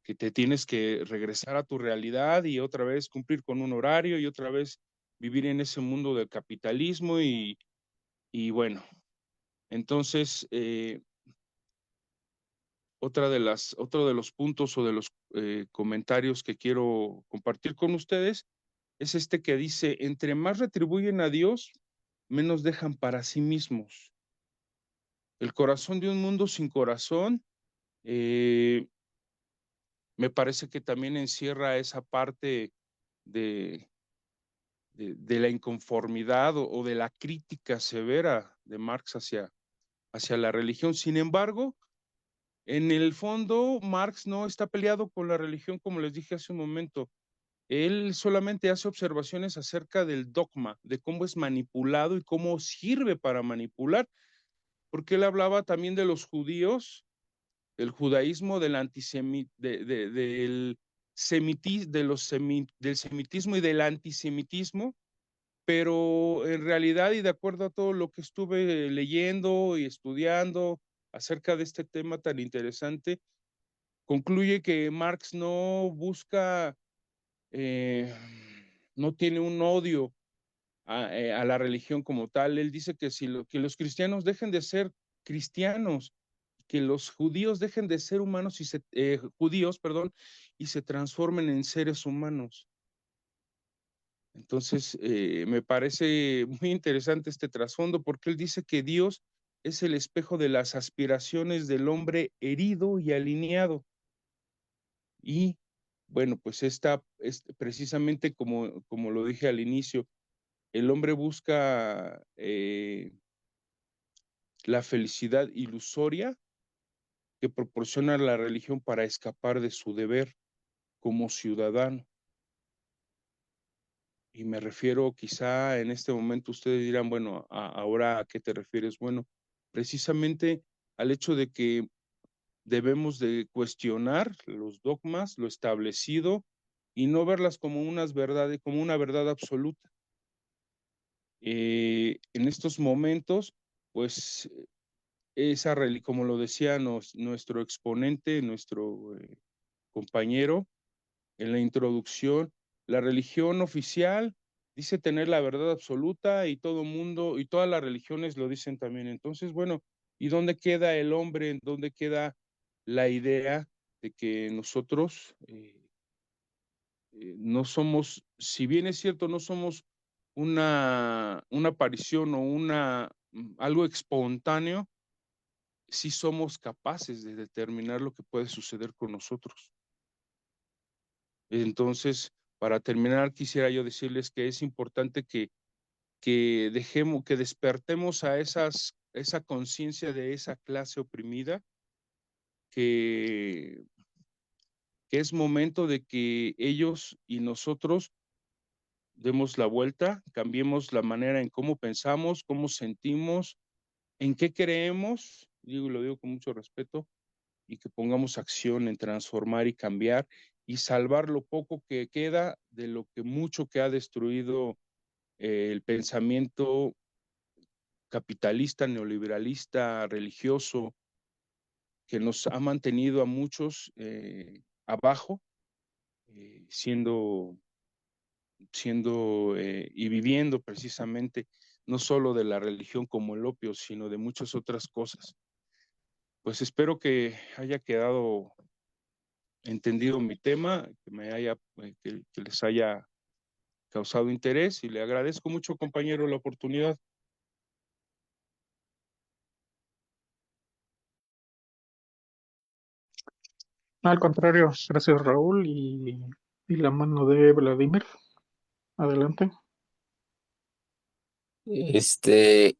que te tienes que regresar a tu realidad y otra vez cumplir con un horario y otra vez vivir en ese mundo del capitalismo y bueno, entonces, otro de los puntos o de los comentarios que quiero compartir con ustedes es este que dice, entre más retribuyen a Dios, menos dejan para sí mismos. El corazón de un mundo sin corazón, eh, me parece que también encierra esa parte de, de la inconformidad o de la crítica severa de Marx hacia la religión. Sin embargo, en el fondo, Marx no está peleado con la religión, como les dije hace un momento. Él solamente hace observaciones acerca del dogma, de cómo es manipulado y cómo sirve para manipular, porque él hablaba también de los judíos, del judaísmo, del del semitismo y del antisemitismo, pero en realidad y de acuerdo a todo lo que estuve leyendo y estudiando acerca de este tema tan interesante, concluye que Marx no busca, no tiene un odio a la religión como tal. Él dice que, que los cristianos dejen de ser cristianos, que los judíos dejen de ser humanos judíos, perdón, y se transformen en seres humanos. Entonces, me parece muy interesante este trasfondo porque él dice que Dios es el espejo de las aspiraciones del hombre herido y alineado. Y bueno, pues es precisamente como lo dije al inicio, el hombre busca la felicidad ilusoria que proporciona la religión para escapar de su deber como ciudadano. Y me refiero, quizá en este momento ustedes dirán, bueno, ahora ¿a qué te refieres? Bueno, precisamente al hecho de que debemos de cuestionar los dogmas, lo establecido, y no verlas como unas verdades, como una verdad absoluta. En estos momentos, pues, como lo decía nuestro exponente, nuestro compañero, en la introducción, la religión oficial dice tener la verdad absoluta y todo mundo y todas las religiones lo dicen también. Entonces, bueno, ¿y dónde queda el hombre? ¿En dónde queda la idea de que nosotros no somos, si bien es cierto, no somos una aparición o algo espontáneo, sí somos capaces de determinar lo que puede suceder con nosotros? Entonces, para terminar, quisiera yo decirles que es importante que dejemos, que despertemos a esa conciencia de esa clase oprimida, que, que es momento de que ellos y nosotros demos la vuelta, cambiemos la manera en cómo pensamos, cómo sentimos, en qué creemos, lo digo con mucho respeto, y que pongamos acción en transformar y cambiar y salvar lo poco que queda de lo que mucho que ha destruido el pensamiento capitalista, neoliberalista, religioso, que nos ha mantenido a muchos abajo, siendo y viviendo precisamente no solo de la religión como el opio, sino de muchas otras cosas. Pues espero que haya quedado entendido mi tema, que les haya causado interés y le agradezco mucho, compañero, la oportunidad. Al contrario, gracias Raúl y la mano de Vladimir. Adelante. Este,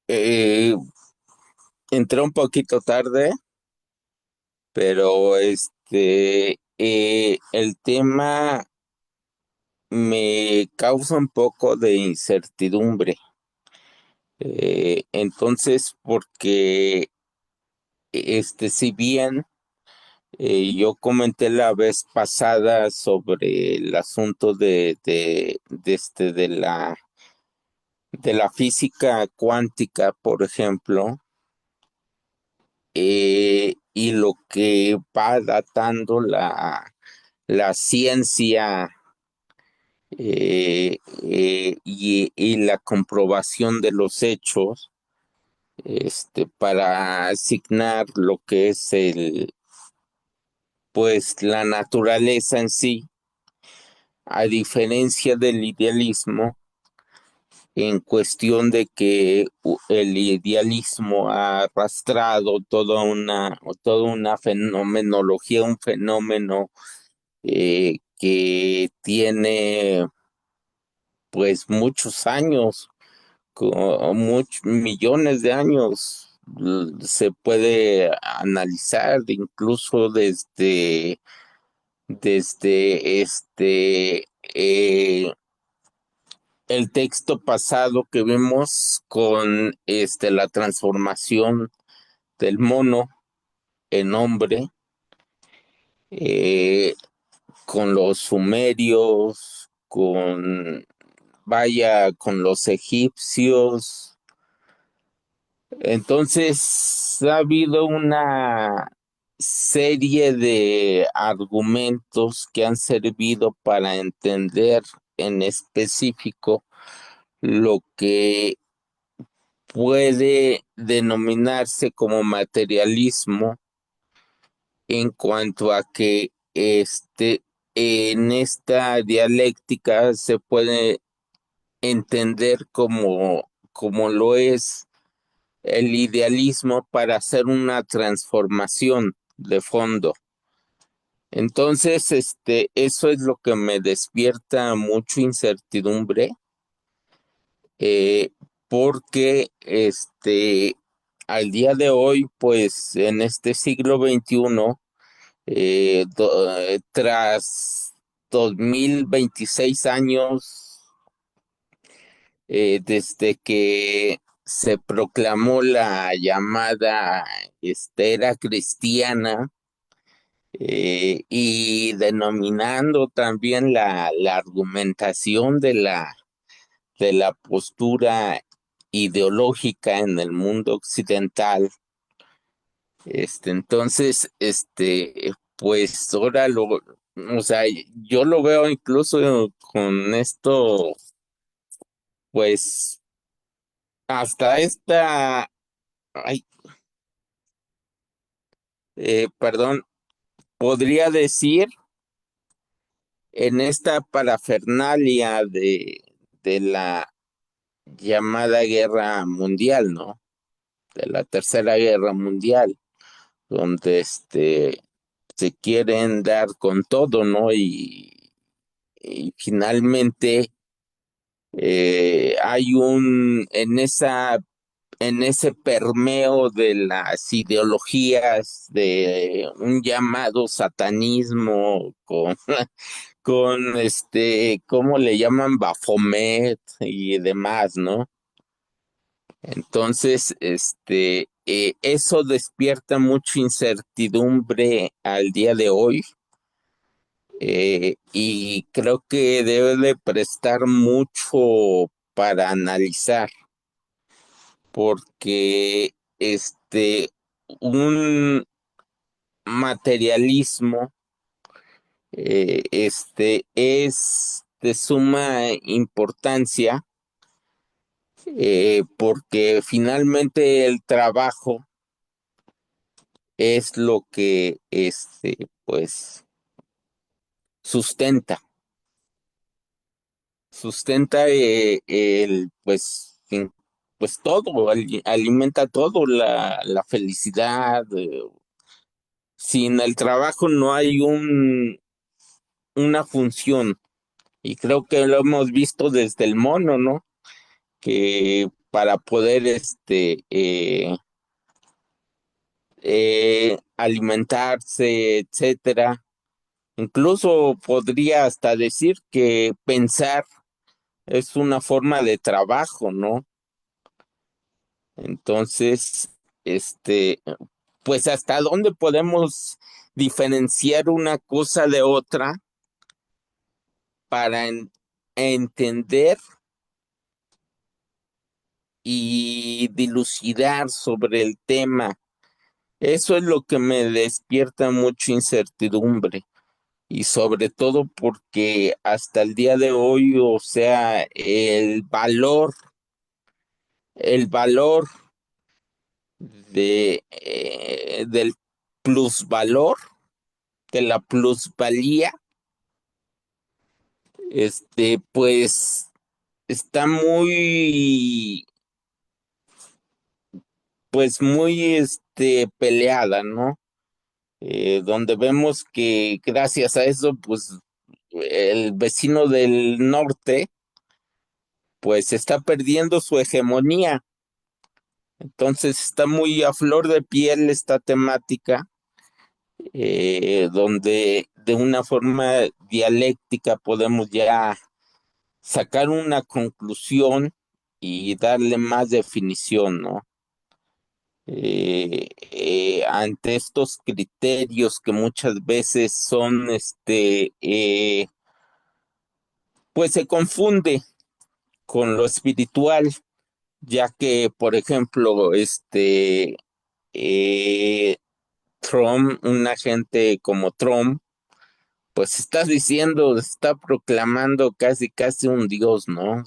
eh, entré un poquito tarde, pero el tema me causa un poco de incertidumbre. Entonces, porque si bien yo comenté la vez pasada sobre el asunto de la física cuántica, por ejemplo, y lo que va datando la ciencia y la comprobación de los hechos, para asignar lo que es pues la naturaleza en sí, a diferencia del idealismo, en cuestión de que el idealismo ha arrastrado toda una fenomenología, un fenómeno que tiene pues muchos años, millones de años. Se puede analizar incluso desde el texto pasado que vimos con la transformación del mono en hombre, eh, con los sumerios, con los egipcios. Entonces, ha habido una serie de argumentos que han servido para entender en específico lo que puede denominarse como materialismo en cuanto a que en esta dialéctica se puede entender como lo es el idealismo para hacer una transformación de fondo. Entonces, eso es lo que me despierta mucha incertidumbre, eh, porque al día de hoy, pues en este siglo XXI, tras 2026 años desde que se proclamó la llamada era cristiana, y denominando también la argumentación de la postura ideológica en el mundo occidental. Entonces, pues ahora o sea, yo lo veo incluso con esto, pues hasta ay, perdón, podría decir en esta parafernalia de la llamada guerra mundial, ¿no? De la Tercera Guerra Mundial, donde se quieren dar con todo, ¿no? Y finalmente hay en ese permeo de las ideologías de un llamado satanismo con ¿cómo le llaman? Baphomet y demás, ¿no? Entonces, eso despierta mucha incertidumbre al día de hoy, y creo que debe de prestar mucho para analizar, porque un materialismo es de suma importancia, porque finalmente el trabajo es lo que pues sustenta, sustenta pues todo, alimenta todo, la felicidad. Sin el trabajo no hay una función, y creo que lo hemos visto desde el mono, ¿no? Que para poder alimentarse, etcétera. Incluso podría hasta decir que pensar es una forma de trabajo, ¿no? Entonces, este, pues hasta dónde podemos diferenciar una cosa de otra para entender y dilucidar sobre el tema. Eso es lo que me despierta mucha incertidumbre. Y sobre todo porque hasta el día de hoy, o sea, el valor del plusvalor, de la plusvalía, pues está muy peleada, ¿no? Donde vemos que gracias a eso, pues el vecino del norte, pues está perdiendo su hegemonía. Entonces está muy a flor de piel esta temática, donde de una forma dialéctica podemos ya sacar una conclusión y darle más definición, ¿no? Ante estos criterios que muchas veces son, pues se confunde con lo espiritual, ya que, por ejemplo, eh, Trump, un agente como Trump, pues está diciendo, está proclamando casi casi un dios, ¿no?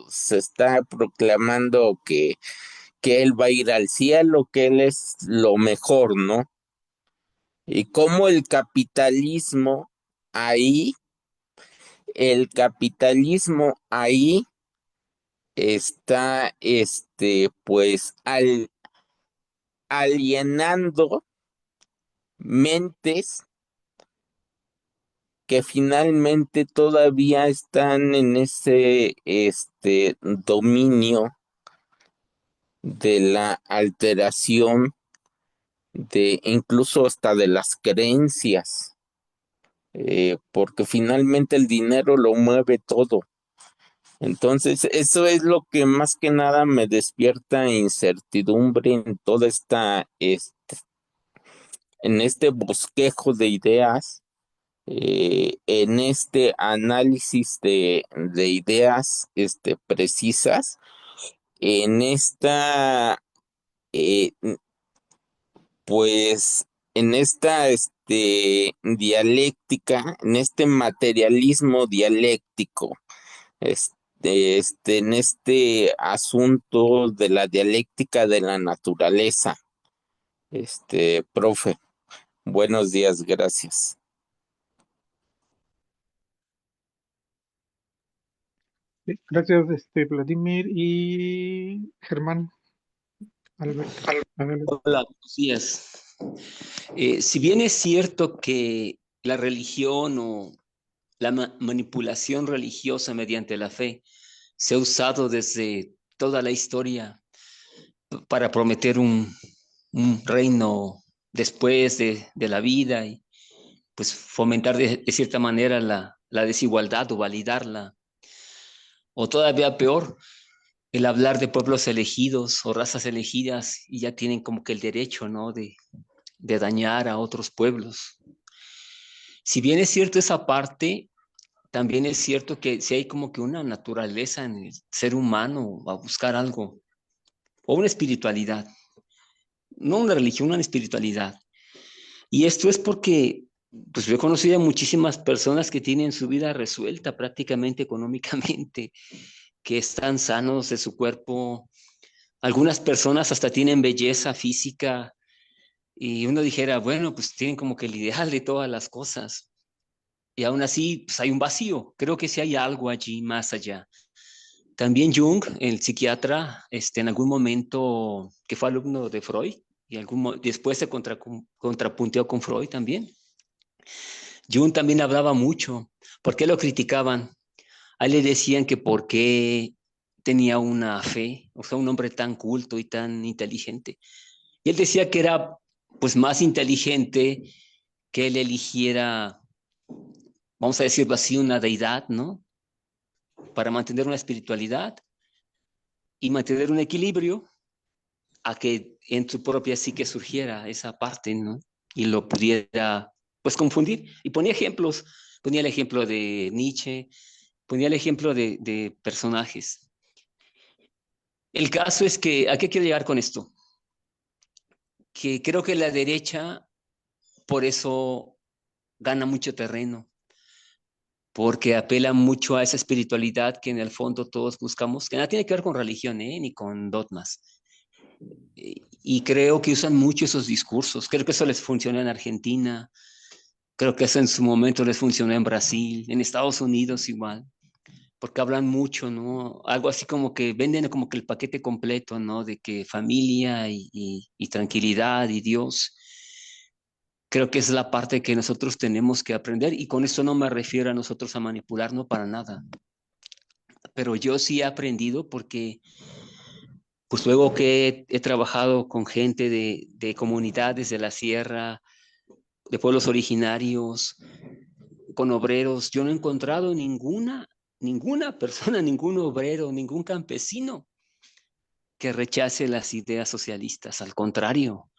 Se está proclamando que él va a ir al cielo, que él es lo mejor, ¿no? Y cómo ahí, el capitalismo ahí está, pues, alienando mentes que finalmente todavía están en ese, dominio de la alteración de incluso hasta de las creencias, porque finalmente el dinero lo mueve todo. Entonces, eso es lo que más que nada me despierta incertidumbre en toda en este bosquejo de ideas, en este análisis de ideas, precisas, en esta, eh, pues, en esta, dialéctica, en este materialismo dialéctico, en este asunto de la dialéctica de la naturaleza. Profe, buenos días, gracias. Sí, gracias, Vladimir y Germán, Alberto. Adelante. Hola, buenos días. Si bien es cierto que la religión o la manipulación religiosa mediante la fe se ha usado desde toda la historia para prometer un reino después de la vida y pues fomentar de cierta manera la desigualdad o validarla, o todavía peor, el hablar de pueblos elegidos o razas elegidas y ya tienen como que el derecho, ¿no? De dañar a otros pueblos. Si bien es cierto esa parte, también es cierto que si hay como que una naturaleza en el ser humano a buscar algo, o una espiritualidad, no una religión, una espiritualidad. Y esto es porque, pues yo he conocido a muchísimas personas que tienen su vida resuelta prácticamente económicamente, que están sanos de su cuerpo. Algunas personas hasta tienen belleza física y uno dijera, bueno, pues tienen como que el ideal de todas las cosas. Y aún así, pues hay un vacío. Creo que sí hay algo allí más allá. También Jung, el psiquiatra, en algún momento que fue alumno de Freud y después se contrapunteó con Freud también. Jung también hablaba mucho. ¿Por qué lo criticaban? A él le decían que por qué tenía una fe, o sea, un hombre tan culto y tan inteligente. Y él decía que era pues más inteligente que él eligiera, vamos a decirlo así, una deidad, ¿no? Para mantener una espiritualidad y mantener un equilibrio a que en su propia psique surgiera esa parte, ¿no? Y lo pudiera, pues, confundir. Y ponía el ejemplo de Nietzsche, ponía el ejemplo de personajes. El caso es que, ¿a qué quiero llegar con esto? Que creo que la derecha, por eso gana mucho terreno, porque apela mucho a esa espiritualidad que en el fondo todos buscamos, que nada tiene que ver con religión, ni con dogmas. Y creo que usan mucho esos discursos. Creo que eso les funciona en Argentina, creo que eso en su momento les funcionó en Brasil, en Estados Unidos igual, porque hablan mucho, ¿no? Algo así como que venden como que el paquete completo, ¿no? De que familia y tranquilidad y Dios. Creo que es la parte que nosotros tenemos que aprender y con esto no me refiero a nosotros a manipular, no para nada. Pero yo sí he aprendido porque pues luego que he trabajado con gente de comunidades de la sierra, de pueblos originarios, con obreros, yo no he encontrado ninguna persona, ningún obrero, ningún campesino que rechace las ideas socialistas. Al contrario,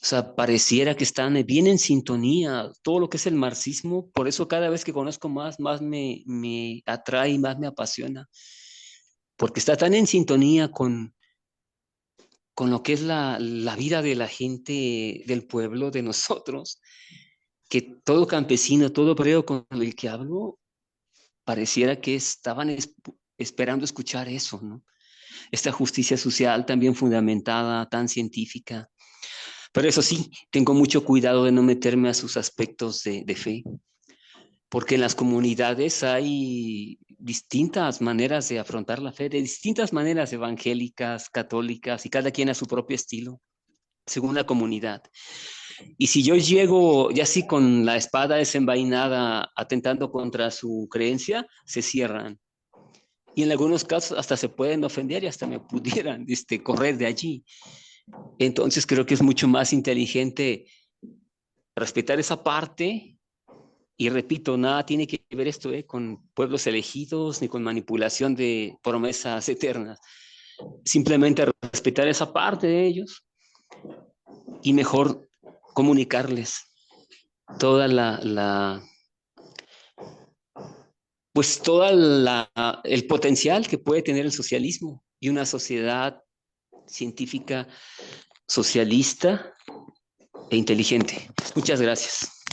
o sea, pareciera que están bien en sintonía. Todo lo que es el marxismo, por eso cada vez que conozco más me atrae, más me apasiona, porque está tan en sintonía con lo que es la vida de la gente del pueblo, de nosotros, que todo campesino, todo obrero con el que hablo, pareciera que estaban esperando escuchar eso, ¿no? Esta justicia social tan bien fundamentada, tan científica. Pero eso sí, tengo mucho cuidado de no meterme a sus aspectos de fe, porque en las comunidades hay distintas maneras de afrontar la fe, de distintas maneras evangélicas, católicas, y cada quien a su propio estilo, según la comunidad. Y si yo llego ya así con la espada desenvainada atentando contra su creencia, se cierran. Y en algunos casos hasta se pueden ofender y hasta me pudieran correr de allí. Entonces creo que es mucho más inteligente respetar esa parte. Y repito, nada tiene que ver esto con pueblos elegidos ni con manipulación de promesas eternas. Simplemente respetar esa parte de ellos y mejor comunicarles toda pues el potencial que puede tener el socialismo y una sociedad científica, socialista e inteligente. Muchas gracias.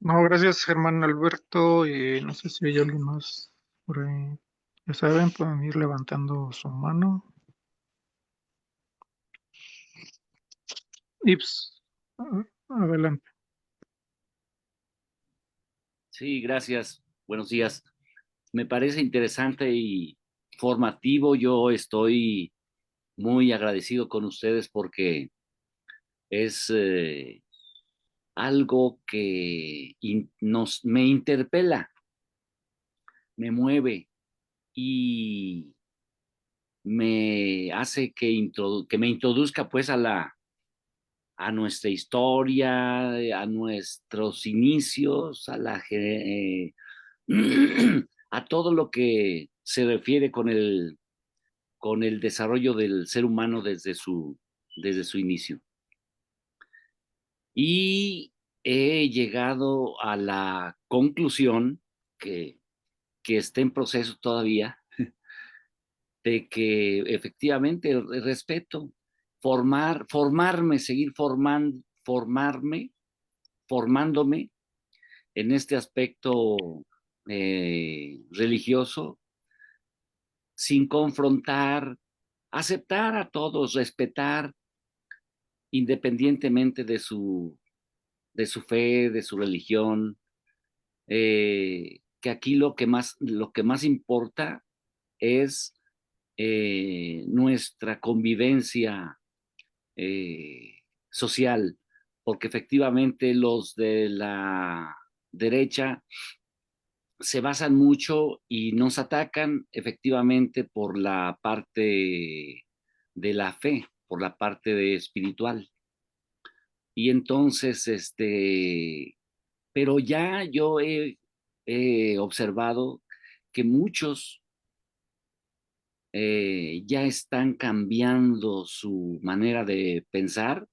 No, gracias, Germán Alberto. No sé si hay alguien más por ahí. Ya saben, pueden ir levantando su mano. Ips, adelante. Sí, gracias. Buenos días. Me parece interesante y formativo. Yo estoy muy agradecido con ustedes porque es algo que me interpela, me mueve y me hace que me introduzca pues a nuestra historia, a nuestros inicios, a todo lo que se refiere con el desarrollo del ser humano desde su inicio. Y he llegado a la conclusión que está en proceso todavía, de que efectivamente el respeto, formarme, seguir formándome en este aspecto religioso, sin confrontar, aceptar a todos, respetar independientemente de su fe, de su religión, que aquí lo que más importa es nuestra convivencia social, porque efectivamente los de la derecha se basan mucho y nos atacan efectivamente por la parte de la fe, por la parte de espiritual. Y entonces, pero ya yo he observado que muchos ya están cambiando su manera de pensar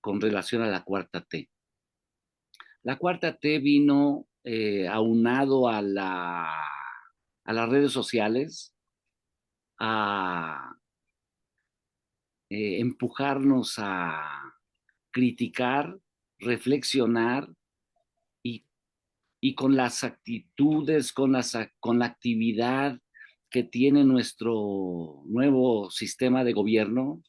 con relación a la cuarta T. La cuarta T vino aunado a las redes sociales a empujarnos a criticar, reflexionar y, y con las actitudes, con la actividad que tiene nuestro nuevo sistema de gobierno,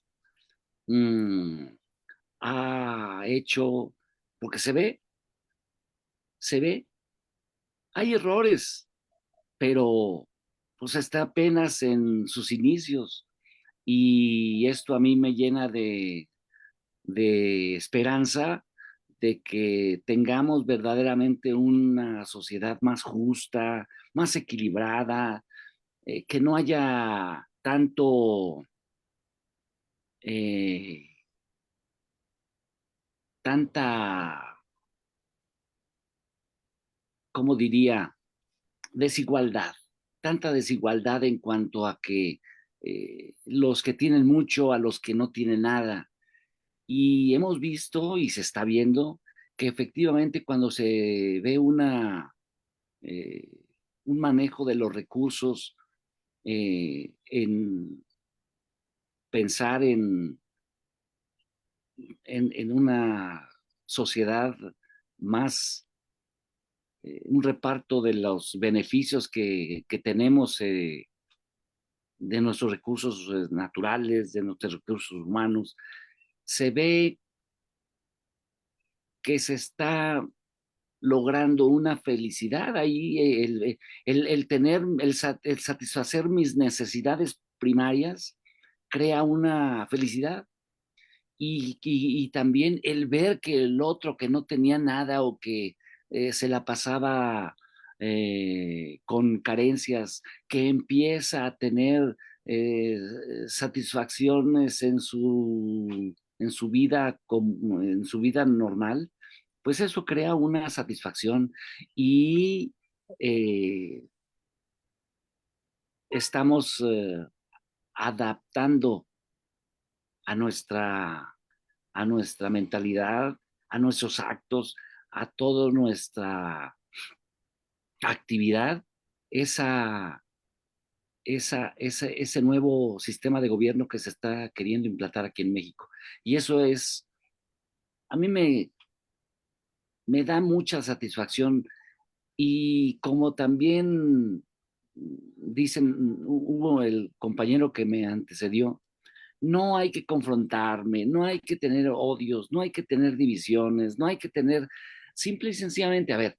ha hecho, porque se ve, hay errores, pero pues está apenas en sus inicios y esto a mí me llena de esperanza de que tengamos verdaderamente una sociedad más justa, más equilibrada, que no haya tanto, eh, tanta, ¿cómo diría? Desigualdad, tanta desigualdad en cuanto a que los que tienen mucho a los que no tienen nada. Y hemos visto y se está viendo que efectivamente cuando se ve eh, un manejo de los recursos en pensar en una sociedad más, un reparto de los beneficios que tenemos de nuestros recursos naturales, de nuestros recursos humanos. Se ve que se está logrando una felicidad ahí, el tener, el satisfacer mis necesidades primarias crea una felicidad. Y también el ver que el otro que no tenía nada o que se la pasaba con carencias, que empieza a tener eh, satisfacciones en su vida normal, pues eso crea una satisfacción y eh, estamos adaptando a a nuestra mentalidad, a nuestros actos, a toda nuestra actividad, ese nuevo sistema de gobierno que se está queriendo implantar aquí en México. Y eso a mí me da mucha satisfacción y como también dicen, hubo el compañero que me antecedió, no hay que confrontarme, no hay que tener odios, no hay que tener divisiones, no hay que tener, simple y sencillamente, a ver,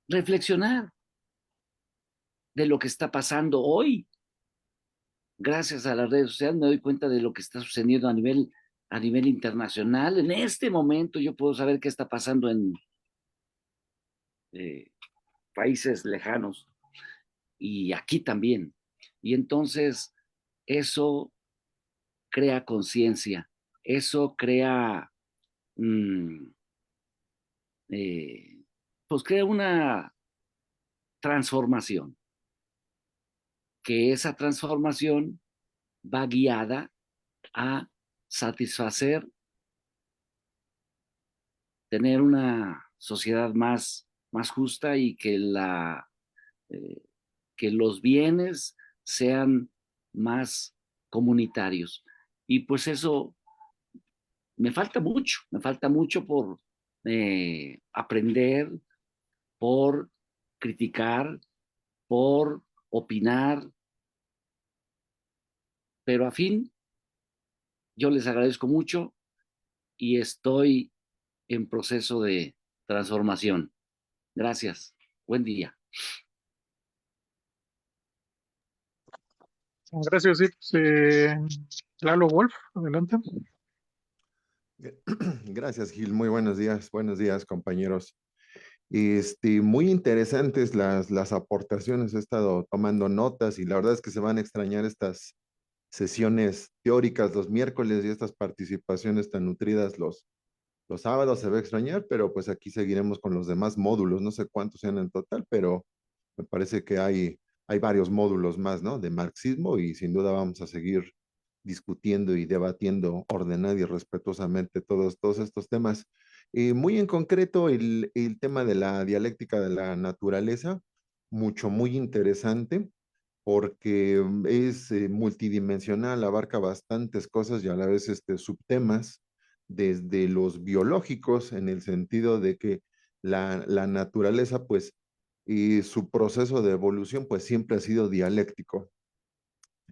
reflexionar de lo que está pasando hoy. Gracias a las redes sociales me doy cuenta de lo que está sucediendo a nivel internacional. En este momento yo puedo saber qué está pasando en eh, países lejanos y aquí también. Y entonces eso crea conciencia, eso crea mmm, eh, pues crea una transformación, que esa transformación va guiada a satisfacer, tener una sociedad más justa y eh, que los bienes sean más comunitarios. Y pues eso me falta mucho por aprender, por criticar, por opinar, pero a fin, yo les agradezco mucho y estoy en proceso de transformación. Gracias. Buen día. Gracias, sí. Lalo Wolf, adelante. Gracias, Gil. Muy buenos días, compañeros. Muy interesantes las aportaciones. He estado tomando notas y la verdad es que se van a extrañar estas sesiones teóricas los miércoles y estas participaciones tan nutridas los sábados. Se va a extrañar, pero pues aquí seguiremos con los demás módulos. No sé cuántos sean en total, pero me parece que hay varios módulos más, ¿no? De marxismo y sin duda vamos a seguir discutiendo y debatiendo ordenada y respetuosamente todos estos temas. Muy en concreto, el tema de la dialéctica de la naturaleza, muy interesante, porque es multidimensional, abarca bastantes cosas y a la vez subtemas, desde los biológicos, en el sentido de que la naturaleza, pues, y su proceso de evolución, pues siempre ha sido dialéctico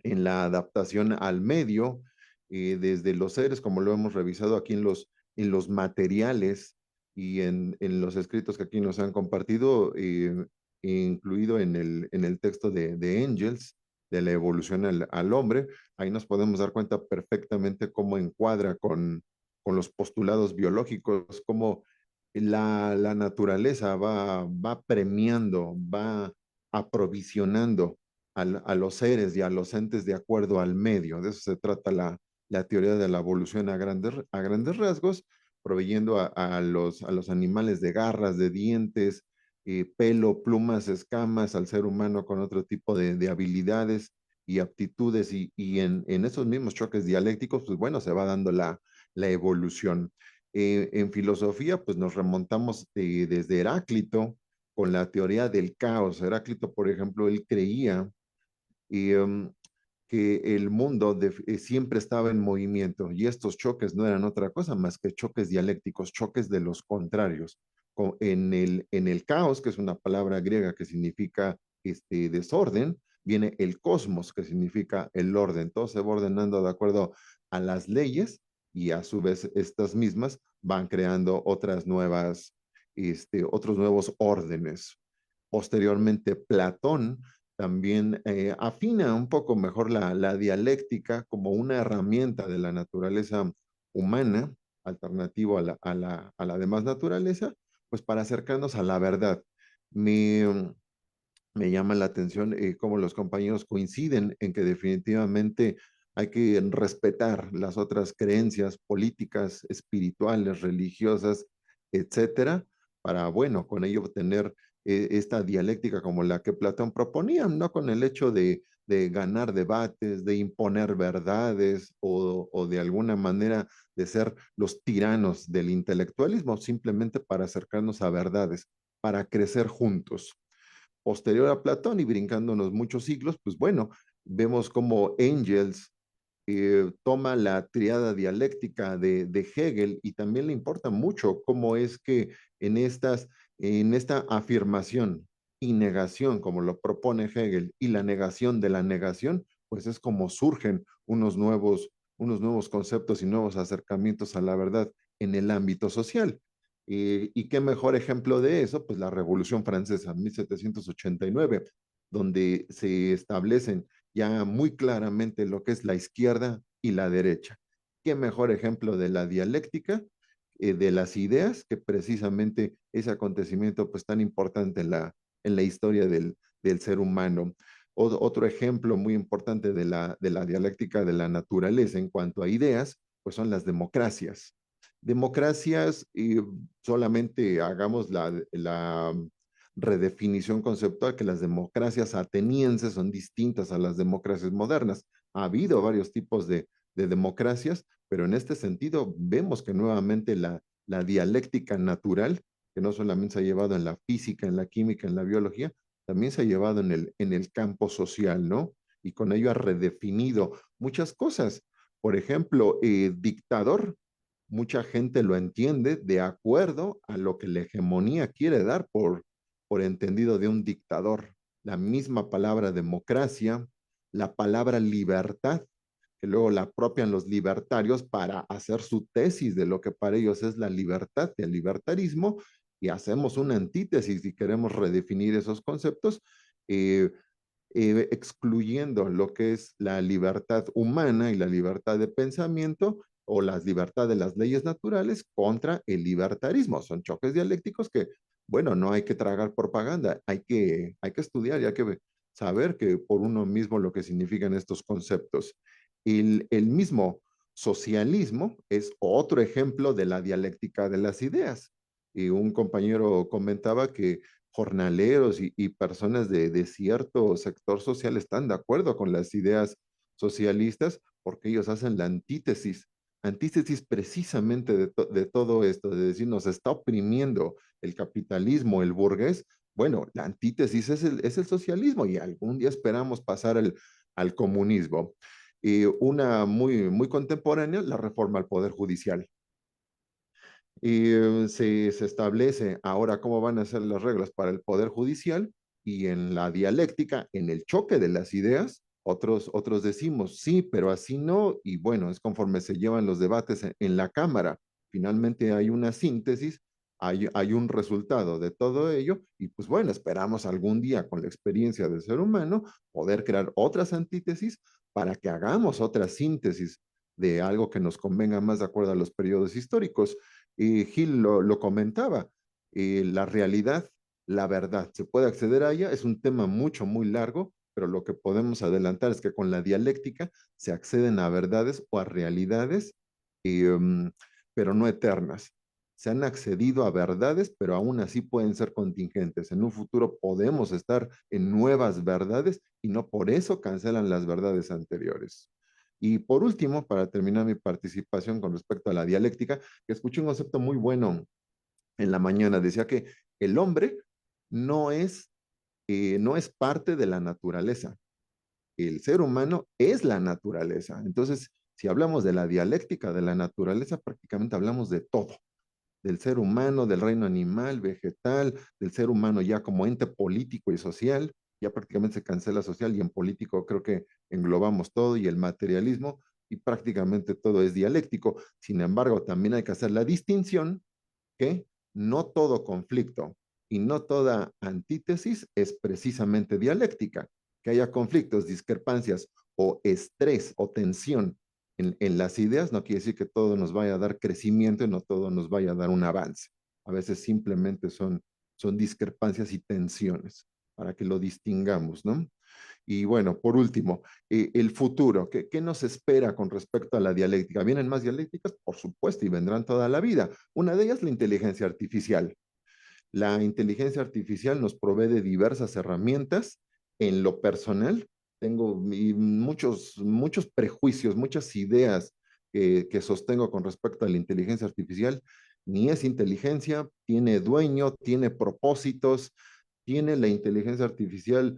en la adaptación al medio, desde los seres, como lo hemos revisado aquí en los materiales y en los escritos que aquí nos han compartido, incluido en el texto de Engels, de la evolución al hombre. Ahí nos podemos dar cuenta perfectamente cómo encuadra con los postulados biológicos, cómo la naturaleza va premiando, va aprovisionando a los seres y a los entes de acuerdo al medio. De eso se trata la teoría de la evolución a grandes rasgos, proveyendo a los animales de garras, de dientes, pelo, plumas, escamas, al ser humano con otro tipo de habilidades y aptitudes, y en esos mismos choques dialécticos, pues bueno, se va dando la evolución. En filosofía, pues nos remontamos desde Heráclito con la teoría del caos. Heráclito, por ejemplo, él creía y, que el mundo siempre estaba en movimiento y estos choques no eran otra cosa más que choques dialécticos, choques de los contrarios. En el caos, que es una palabra griega que significa desorden, viene el cosmos, que significa el orden. Todo se va ordenando de acuerdo a las leyes y a su vez estas mismas van creando otros nuevos órdenes. Posteriormente, Platón también afina un poco mejor la dialéctica como una herramienta de la naturaleza humana, alternativo a la demás naturaleza, pues para acercarnos a la verdad. Me, me llama la atención cómo los compañeros coinciden en que definitivamente hay que respetar las otras creencias políticas, espirituales, religiosas, etcétera, para, bueno, con ello obtener esta dialéctica como la que Platón proponía, no con el hecho de ganar debates, de imponer verdades o de alguna manera de ser los tiranos del intelectualismo, simplemente para acercarnos a verdades, para crecer juntos. Posterior a Platón y brincándonos muchos siglos, pues bueno, vemos como Engels toma la triada dialéctica de Hegel y también le importa mucho cómo es que en esta afirmación y negación, como lo propone Hegel, y la negación de la negación, pues es como surgen unos nuevos conceptos y nuevos acercamientos a la verdad en el ámbito social. Y qué mejor ejemplo de eso, pues la Revolución Francesa, 1789, donde se establecen ya muy claramente lo que es la izquierda y la derecha. ¿Qué mejor ejemplo de la dialéctica, de las ideas, que precisamente ese acontecimiento pues tan importante en la historia del ser humano? Otro ejemplo muy importante de la dialéctica de la naturaleza en cuanto a ideas, pues son las democracias. Democracias, solamente hagamos la redefinición conceptual, que las democracias atenienses son distintas a las democracias modernas. Ha habido varios tipos de democracias, pero en este sentido vemos que nuevamente la dialéctica natural, que no solamente se ha llevado en la física, en la química, en la biología, también se ha llevado en el campo social, ¿no? Y con ello ha redefinido muchas cosas. Por ejemplo, dictador, mucha gente lo entiende de acuerdo a lo que la hegemonía quiere dar por entendido de un dictador. La misma palabra democracia, la palabra libertad, que luego la apropian los libertarios para hacer su tesis de lo que para ellos es la libertad, el libertarismo, y hacemos una antítesis y queremos redefinir esos conceptos, eh, excluyendo lo que es la libertad humana y la libertad de pensamiento o la libertad de las leyes naturales contra el libertarismo. Son choques dialécticos que, bueno, no hay que tragar propaganda, hay que estudiar y hay que saber que por uno mismo lo que significan estos conceptos. El mismo socialismo es otro ejemplo de la dialéctica de las ideas. Y un compañero comentaba que jornaleros y personas de cierto sector social están de acuerdo con las ideas socialistas porque ellos hacen la antítesis precisamente de todo esto, de decir, nos está oprimiendo el capitalismo, el burgués. Bueno, la antítesis es el socialismo y algún día esperamos pasar al comunismo. Y una muy contemporánea, la reforma al Poder Judicial. Y se establece ahora cómo van a ser las reglas para el Poder Judicial y en la dialéctica, en el choque de las ideas, otros decimos sí, pero así no, y bueno, es conforme se llevan los debates en la Cámara. Finalmente hay una síntesis, hay un resultado de todo ello, y pues bueno, esperamos algún día con la experiencia del ser humano poder crear otras antítesis para que hagamos otra síntesis de algo que nos convenga más de acuerdo a los periodos históricos. Gil lo comentaba, la realidad, la verdad, se puede acceder a ella, es un tema muy largo, pero lo que podemos adelantar es que con la dialéctica se acceden a verdades o a realidades, pero no eternas. Se han accedido a verdades, pero aún así pueden ser contingentes. En un futuro podemos estar en nuevas verdades y no por eso cancelan las verdades anteriores. Y por último, para terminar mi participación con respecto a la dialéctica, que escuché un concepto muy bueno en la mañana, decía que el hombre no es parte de la naturaleza. el ser humano es la naturaleza. Entonces, si hablamos de la dialéctica de la naturaleza, prácticamente hablamos de todo, del ser humano, del reino animal, vegetal, del ser humano ya como ente político y social. Ya prácticamente se cancela social y en político creo que englobamos todo y el materialismo y prácticamente todo es dialéctico. Sin embargo, también hay que hacer la distinción que no todo conflicto y no toda antítesis es precisamente dialéctica. Que haya conflictos, discrepancias o estrés o tensión en las ideas no quiere decir que todo nos vaya a dar crecimiento y no todo nos vaya a dar un avance. A veces simplemente son discrepancias y tensiones para que lo distingamos, ¿no? Y bueno, por último, el futuro, ¿qué nos espera con respecto a la dialéctica? ¿Vienen más dialécticas? Por supuesto, y vendrán toda la vida. Una de ellas, la inteligencia artificial. La inteligencia artificial nos provee de diversas herramientas. En lo personal, tengo muchos prejuicios, muchas ideas que sostengo con respecto a la inteligencia artificial. Ni es inteligencia, tiene dueño, tiene propósitos, tiene la inteligencia artificial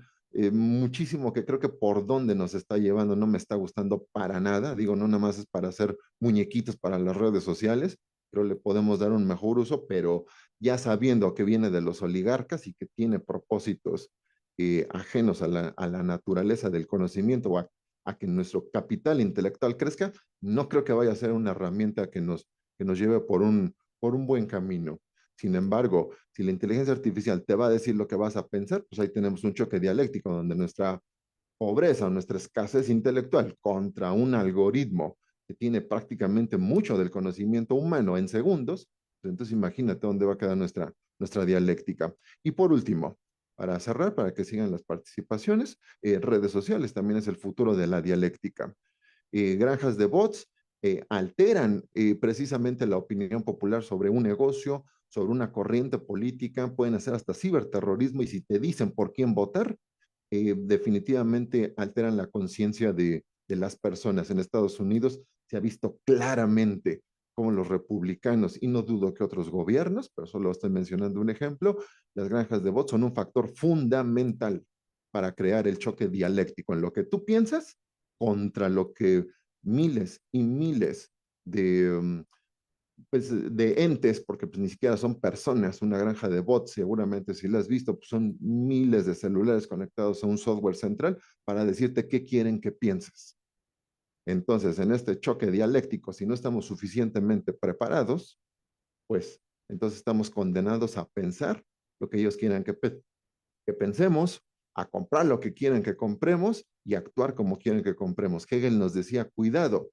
muchísimo que creo que por dónde nos está llevando no me está gustando para nada. Digo, no nada más es para hacer muñequitos para las redes sociales, creo le podemos dar un mejor uso, pero ya sabiendo que viene de los oligarcas y que tiene propósitos ajenos a la naturaleza del conocimiento o a que nuestro capital intelectual crezca, no creo que vaya a ser una herramienta que nos lleve por un buen camino. Sin embargo, si la inteligencia artificial te va a decir lo que vas a pensar, pues ahí tenemos un choque dialéctico donde nuestra pobreza o nuestra escasez intelectual contra un algoritmo que tiene prácticamente mucho del conocimiento humano en segundos, pues entonces imagínate dónde va a quedar nuestra dialéctica. Y por último, para cerrar, para que sigan las participaciones, redes sociales también es el futuro de la dialéctica. Granjas de bots alteran precisamente la opinión popular sobre un negocio, sobre una corriente política, pueden hacer hasta ciberterrorismo y si te dicen por quién votar, definitivamente alteran la conciencia de las personas. En Estados Unidos se ha visto claramente cómo los republicanos, y no dudo que otros gobiernos, pero solo estoy mencionando un ejemplo, las granjas de bots son un factor fundamental para crear el choque dialéctico en lo que tú piensas contra lo que miles y miles de entes, porque pues, ni siquiera son personas, una granja de bots, seguramente si la has visto, pues, son miles de celulares conectados a un software central para decirte qué quieren que pienses. Entonces, en este choque dialéctico, si no estamos suficientemente preparados, pues entonces estamos condenados a pensar lo que ellos quieran que pensemos, a comprar lo que quieren que compremos y actuar como quieren que compremos. Hegel nos decía, cuidado,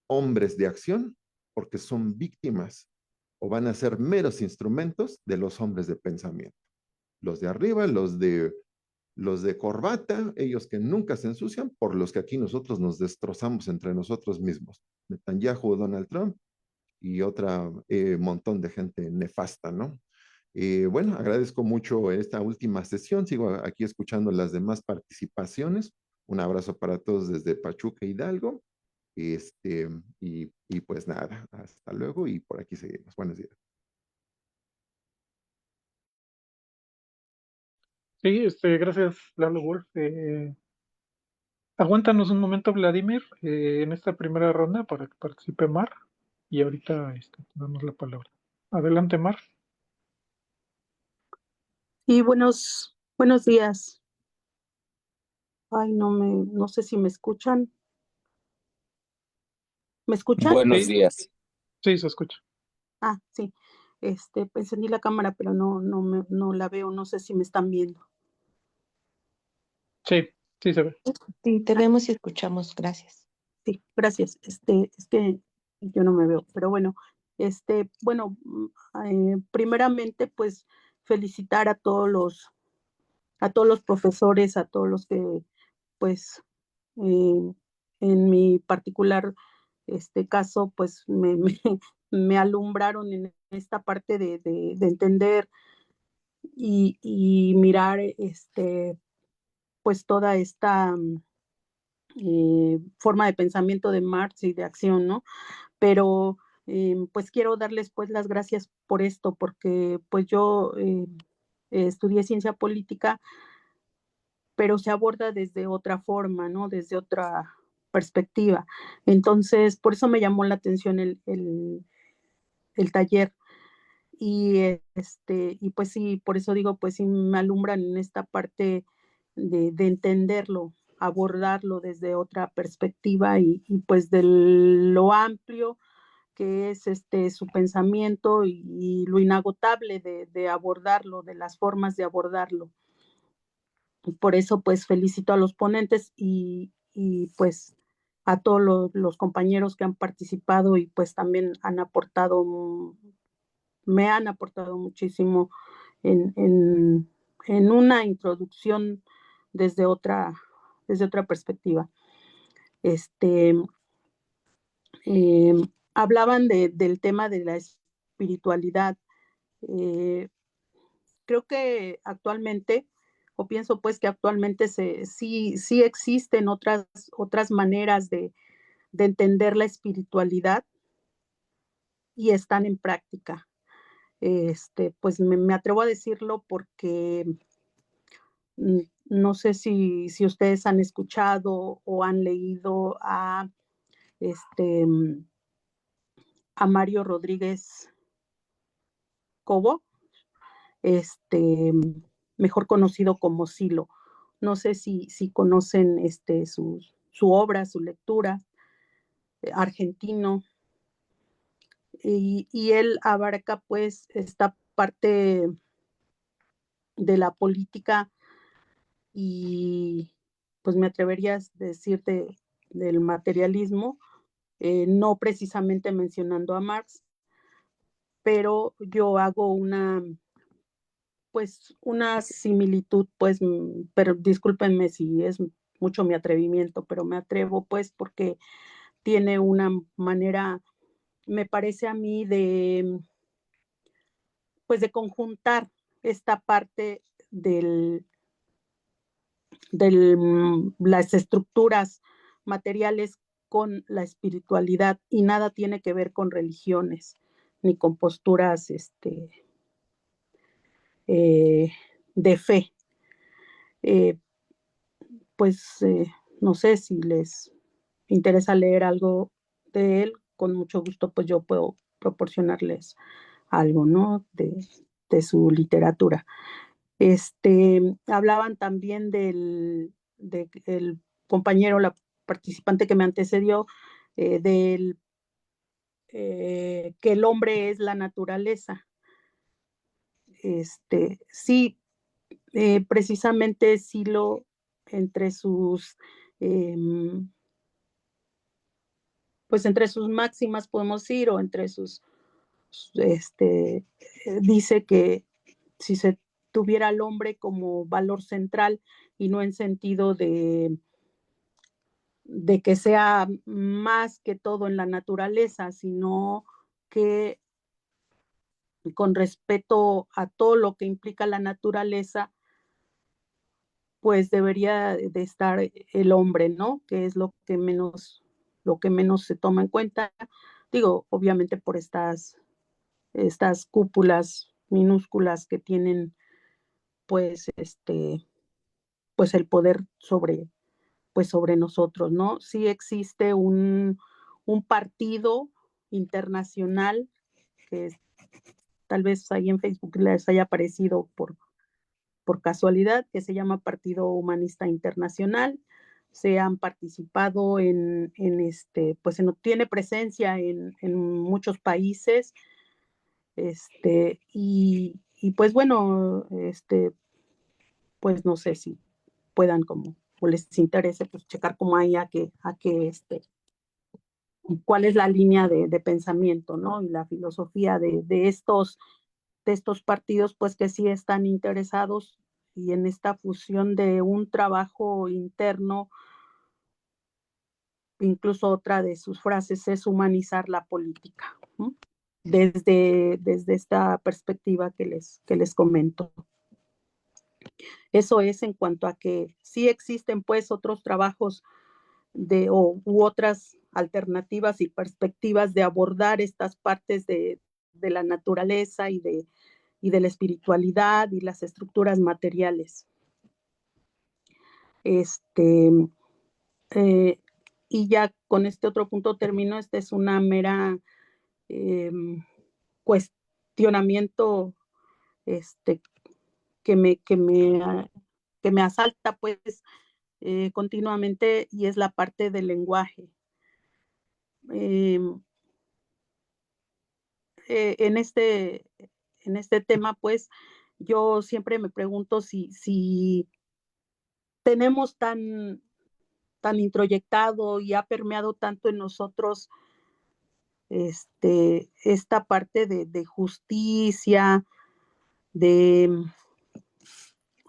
hombres de acción, porque son víctimas o van a ser meros instrumentos de los hombres de pensamiento. Los de arriba, los de corbata, ellos que nunca se ensucian, por los que aquí nosotros nos destrozamos entre nosotros mismos. Netanyahu, Donald Trump y otra montón de gente nefasta, ¿no? Bueno, agradezco mucho esta última sesión. Sigo aquí escuchando las demás participaciones. Un abrazo para todos desde Pachuca, Hidalgo. Y pues nada, hasta luego y por aquí seguimos. Buenos días. Sí, gracias, Lalo Wolf. Aguántanos un momento, Vladimir, en esta primera ronda para que participe Mar y ahorita te damos la palabra. Adelante, Mar. Y buenos días. Ay, no sé si me escuchan. ¿Me escuchan? Buenos Sí, días. sí, se escucha. Ah, sí. Pues encendí la cámara, pero no la veo, no sé si me están viendo. Sí, sí se ve. Sí, te vemos y escuchamos. Gracias. Sí, gracias. Es que yo no me veo, pero bueno, bueno, primeramente, pues felicitar a todos los profesores, a todos los que, pues, en mi particular caso, pues me alumbraron en esta parte de entender y mirar pues toda esta forma de pensamiento de Marx y de acción, ¿no? Pero pues quiero darles pues las gracias por esto, porque pues yo estudié ciencia política pero se aborda desde otra forma, ¿no? Desde otra perspectiva. Entonces, por eso me llamó la atención el taller. Y pues sí, por eso digo, pues sí me alumbran en esta parte de entenderlo, abordarlo desde otra perspectiva y pues de lo amplio que es su pensamiento y lo inagotable de abordarlo, de las formas de abordarlo. Por eso pues felicito a los ponentes y pues a todos los compañeros que han participado y pues también han aportado, me han aportado muchísimo en una introducción desde otra perspectiva. Hablaban del tema de la espiritualidad. Creo que actualmente, o pienso pues que actualmente sí existen otras maneras de entender la espiritualidad y están en práctica. Pues me atrevo a decirlo porque no sé si ustedes han escuchado o han leído a Mario Rodríguez Cobo, mejor conocido como Silo. No sé si conocen su obra, su lectura, argentino, y él abarca pues esta parte de la política y pues me atrevería a decir del materialismo, no precisamente mencionando a Marx, pero yo hago una similitud, pues, pero discúlpenme si es mucho mi atrevimiento, pero me atrevo pues porque tiene una manera, me parece a mí, pues de conjuntar esta parte de las estructuras materiales con la espiritualidad, y nada tiene que ver con religiones ni con posturas de fe. No sé si les interesa leer algo de él, con mucho gusto pues yo puedo proporcionarles algo, ¿no? de su literatura. Hablaban también del compañero, la participante que me antecedió, que el hombre es la naturaleza. Sí, precisamente Silo, entre sus máximas podemos ir, o entre dice que si se tuviera al hombre como valor central y no en sentido de que sea más que todo en la naturaleza, sino que con respeto a todo lo que implica la naturaleza, pues debería de estar el hombre, ¿no? Que es lo que menos se toma en cuenta. Digo, obviamente por estas cúpulas minúsculas que tienen, pues, pues el poder sobre nosotros, ¿no? Sí existe un partido internacional que tal vez ahí en Facebook les haya aparecido por casualidad, que se llama Partido Humanista Internacional. Se han participado pues tiene presencia en muchos países, y pues bueno, pues no sé si puedan como, o les interese, pues checar cómo hay cuál es la línea de pensamiento, ¿no? Y la filosofía de estos partidos, pues que sí están interesados y en esta fusión de un trabajo interno. Incluso otra de sus frases es humanizar la política, ¿no? Desde esta perspectiva que les comento. Eso es en cuanto a que sí existen pues otros trabajos u otras alternativas y perspectivas de abordar estas partes de la naturaleza y de la espiritualidad y las estructuras materiales. Este, eh, y ya con este otro punto termino. Esta es una mera cuestionamiento este, que me asalta pues continuamente, y es la parte del lenguaje. Eh, en este tema, pues, yo siempre me pregunto si tenemos tan introyectado y ha permeado tanto en nosotros esta parte de justicia, de,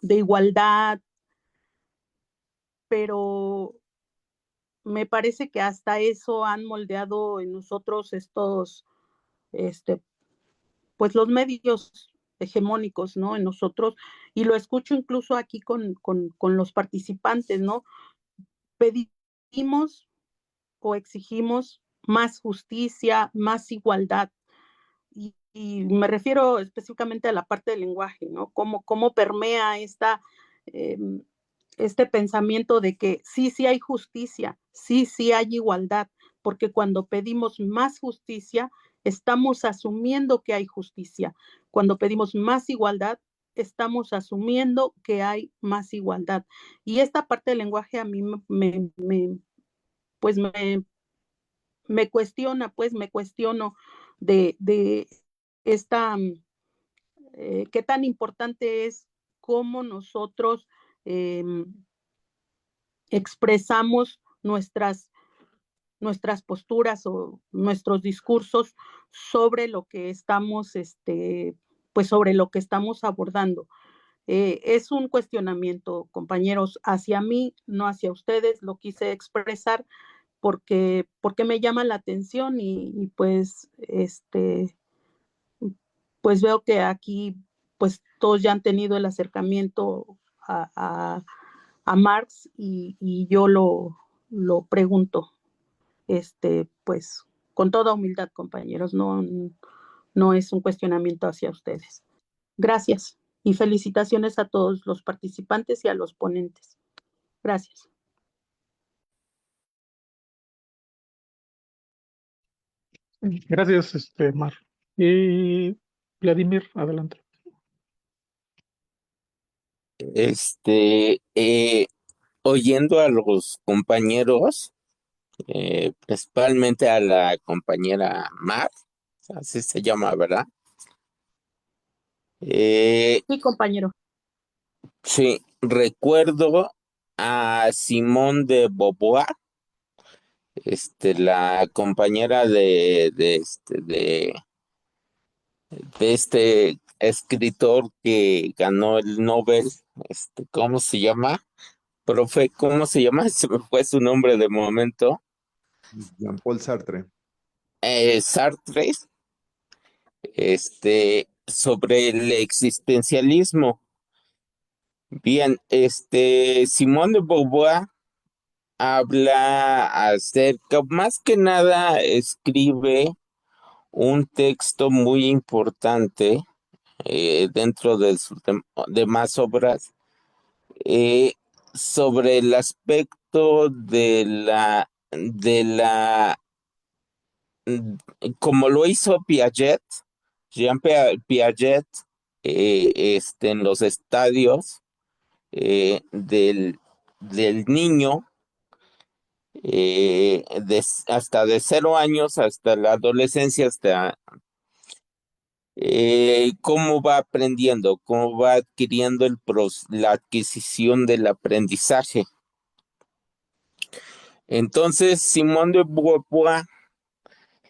de igualdad, pero me parece que hasta eso han moldeado en nosotros estos, pues los medios hegemónicos, ¿no? En nosotros, y lo escucho incluso aquí con los participantes, ¿no? Pedimos o exigimos más justicia, más igualdad. Y me refiero específicamente a la parte del lenguaje, ¿no? Cómo permea eh, este pensamiento de que sí hay justicia, sí hay igualdad, porque cuando pedimos más justicia, estamos asumiendo que hay justicia. Cuando pedimos más igualdad, estamos asumiendo que hay más igualdad. Y esta parte del lenguaje a mí pues me cuestiona, pues me cuestiono de esta, qué tan importante es cómo nosotros eh, expresamos nuestras posturas o nuestros discursos sobre lo que estamos, pues sobre lo que estamos abordando. Es un cuestionamiento, compañeros, hacia mí, no hacia ustedes. Lo quise expresar porque me llama la atención y pues, pues veo que aquí pues todos ya han tenido el acercamiento a Marx, y yo lo pregunto, pues con toda humildad, compañeros, no es un cuestionamiento hacia ustedes. Gracias y felicitaciones a todos los participantes y a los ponentes. Gracias. Gracias, Mar. Y Vladimir, adelante. Oyendo a los compañeros, principalmente a la compañera Mar, así se llama, ¿verdad? Sí, compañero. Sí, recuerdo a Simone de Beauvoir, la compañera de este escritor que ganó el Nobel, ¿cómo se llama? Profe, ¿cómo se llama? Se me fue su nombre de momento. Jean-Paul Sartre. Sartre, sobre el existencialismo. Bien, Simone de Beauvoir habla acerca, más que nada escribe un texto muy importante dentro de sus demás obras sobre el aspecto como lo hizo Piaget, Jean Piaget, en los estadios del niño, hasta de 0 años hasta la adolescencia, hasta cómo va aprendiendo, cómo va adquiriendo la adquisición del aprendizaje. Entonces, Simón de Beauvoir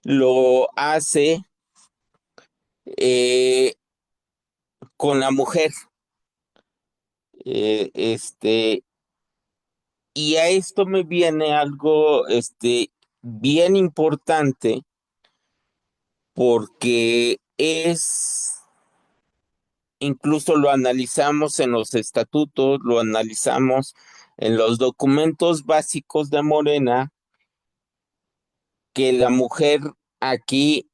lo hace con la mujer. Y a esto me viene algo bien importante, porque incluso lo analizamos en los estatutos, lo analizamos en los documentos básicos de Morena, que la mujer aquí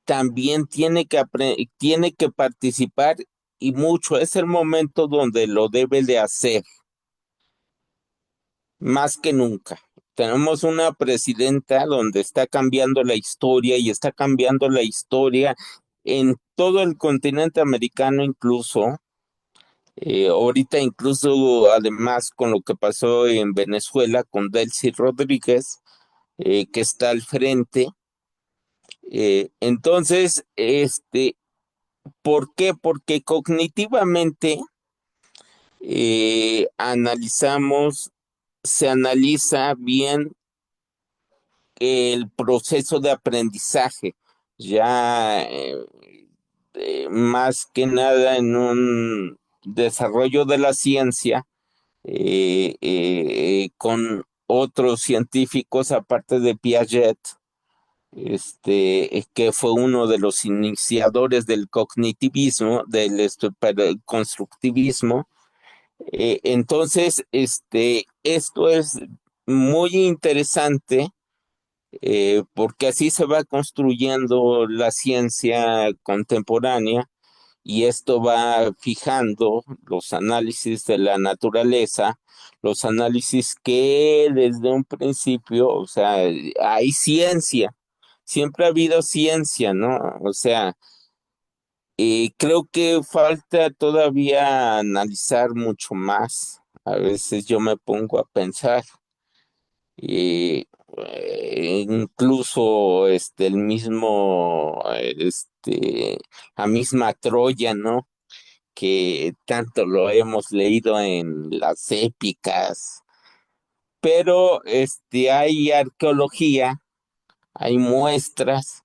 también tiene que participar, y mucho. Es el momento donde lo debe de hacer. más que nunca. Tenemos una presidenta donde está cambiando la historia y está cambiando la historia en todo el continente americano incluso. Ahorita incluso además con lo que pasó en Venezuela con Delcy Rodríguez, que está al frente. Entonces, ¿por qué? Porque cognitivamente se analiza bien el proceso de aprendizaje, ya más que nada en un desarrollo de la ciencia con otros científicos aparte de Piaget, que fue uno de los iniciadores del cognitivismo, del constructivismo. Entonces, esto es muy interesante porque así se va construyendo la ciencia contemporánea y esto va fijando los análisis de la naturaleza, los análisis que desde un principio, o sea, hay ciencia, siempre ha habido ciencia, ¿no? O sea, creo que falta todavía analizar mucho más. A veces yo me pongo a pensar. Y incluso el mismo, la misma Troya, ¿no? Que tanto lo hemos leído en las épicas, pero hay arqueología, hay muestras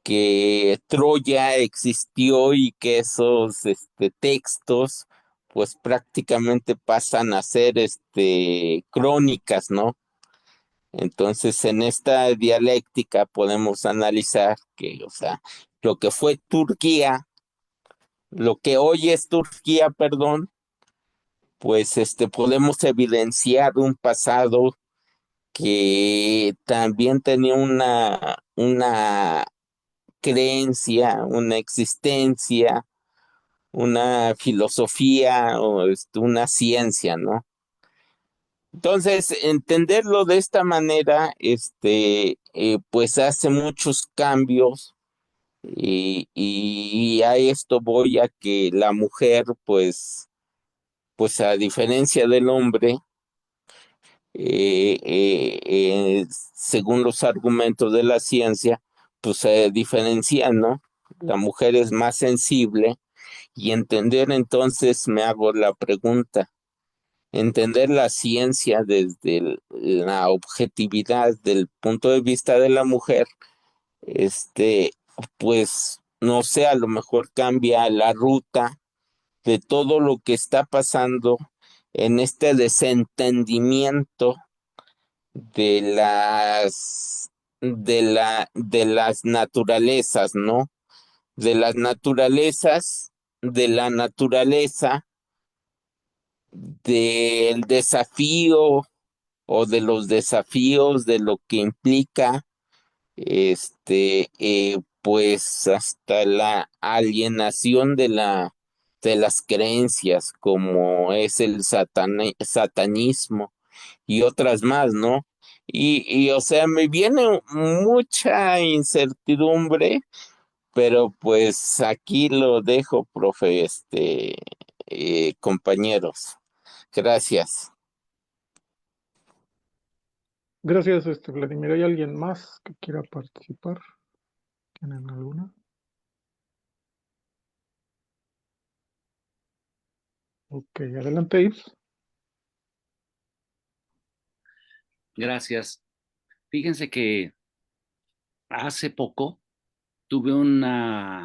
que Troya existió y que esos textos pues prácticamente pasan a ser crónicas, ¿no? Entonces, en esta dialéctica podemos analizar que, o sea, lo que fue Turquía, lo que hoy es Turquía, perdón, pues podemos evidenciar un pasado que también tenía una creencia, una existencia, una filosofía o una ciencia, ¿no? Entonces, entenderlo de esta manera, pues hace muchos cambios y a esto voy a que la mujer, pues a diferencia del hombre, según los argumentos de la ciencia, pues se diferencian, ¿no? La mujer es más sensible y entender entonces me hago la pregunta. Entender la ciencia desde la objetividad del punto de vista de la mujer, pues no sé, a lo mejor cambia la ruta de todo lo que está pasando en este desentendimiento de las naturalezas, ¿no? De las naturalezas, de la naturaleza, del desafío o de los desafíos de lo que implica, pues hasta la alienación de las creencias, como es el satanismo y otras más, ¿no? O sea, me viene mucha incertidumbre, pero pues aquí lo dejo, profe, compañeros. Gracias. Gracias, Vladimir. ¿Hay alguien más que quiera participar? ¿Tienen alguna? Ok, adelante, Ives. Gracias. Fíjense que hace poco tuve mm,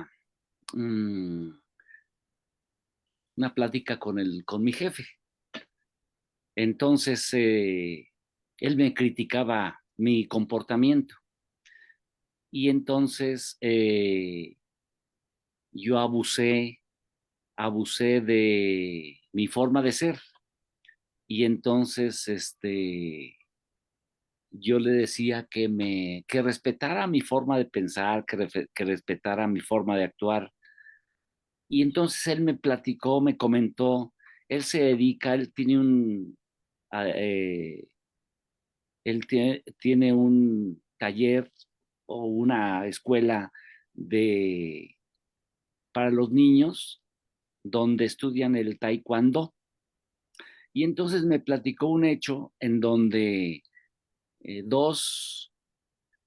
una plática con mi jefe. Entonces, él me criticaba mi comportamiento y entonces yo abusé de mi forma de ser y entonces yo le decía que respetara mi forma de pensar, que respetara mi forma de actuar. Y entonces él me platicó, me comentó, él tiene él tiene un taller o una escuela para los niños donde estudian el taekwondo. Y entonces me platicó un hecho en donde dos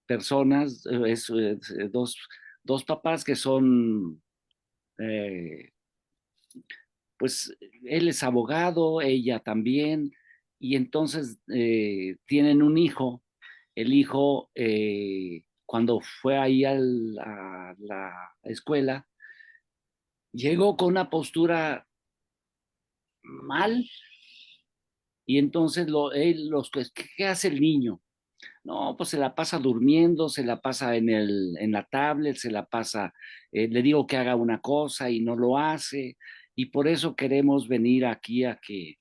personas, dos papás que son, pues él es abogado, ella también, y entonces tienen un hijo. El hijo, cuando fue ahí a la escuela, llegó con una postura mal, y entonces ¿qué hace el niño? No, pues se la pasa durmiendo, se la pasa en la tablet, se la pasa, le digo que haga una cosa y no lo hace, y por eso queremos venir aquí a que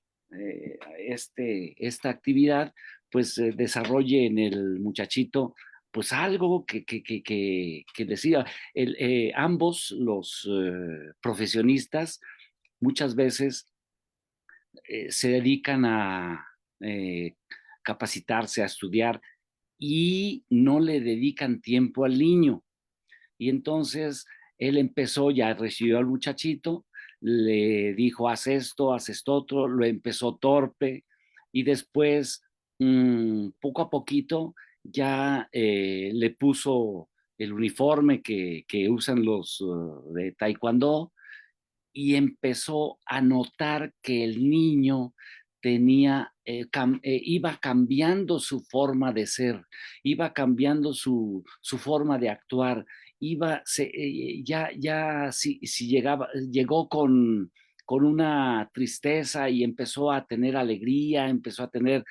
esta actividad pues desarrolle en el muchachito pues algo que decía. Ambos los profesionistas muchas veces se dedican a capacitarse, a estudiar y no le dedican tiempo al niño. Y entonces él empezó, ya recibió al muchachito, le dijo, haz esto otro, lo empezó torpe y después, poco a poquito, ya le puso el uniforme que usan los de taekwondo y empezó a notar que el niño iba cambiando su forma de ser, iba cambiando su forma de actuar, si llegó con una tristeza y empezó a tener alegría, empezó a tener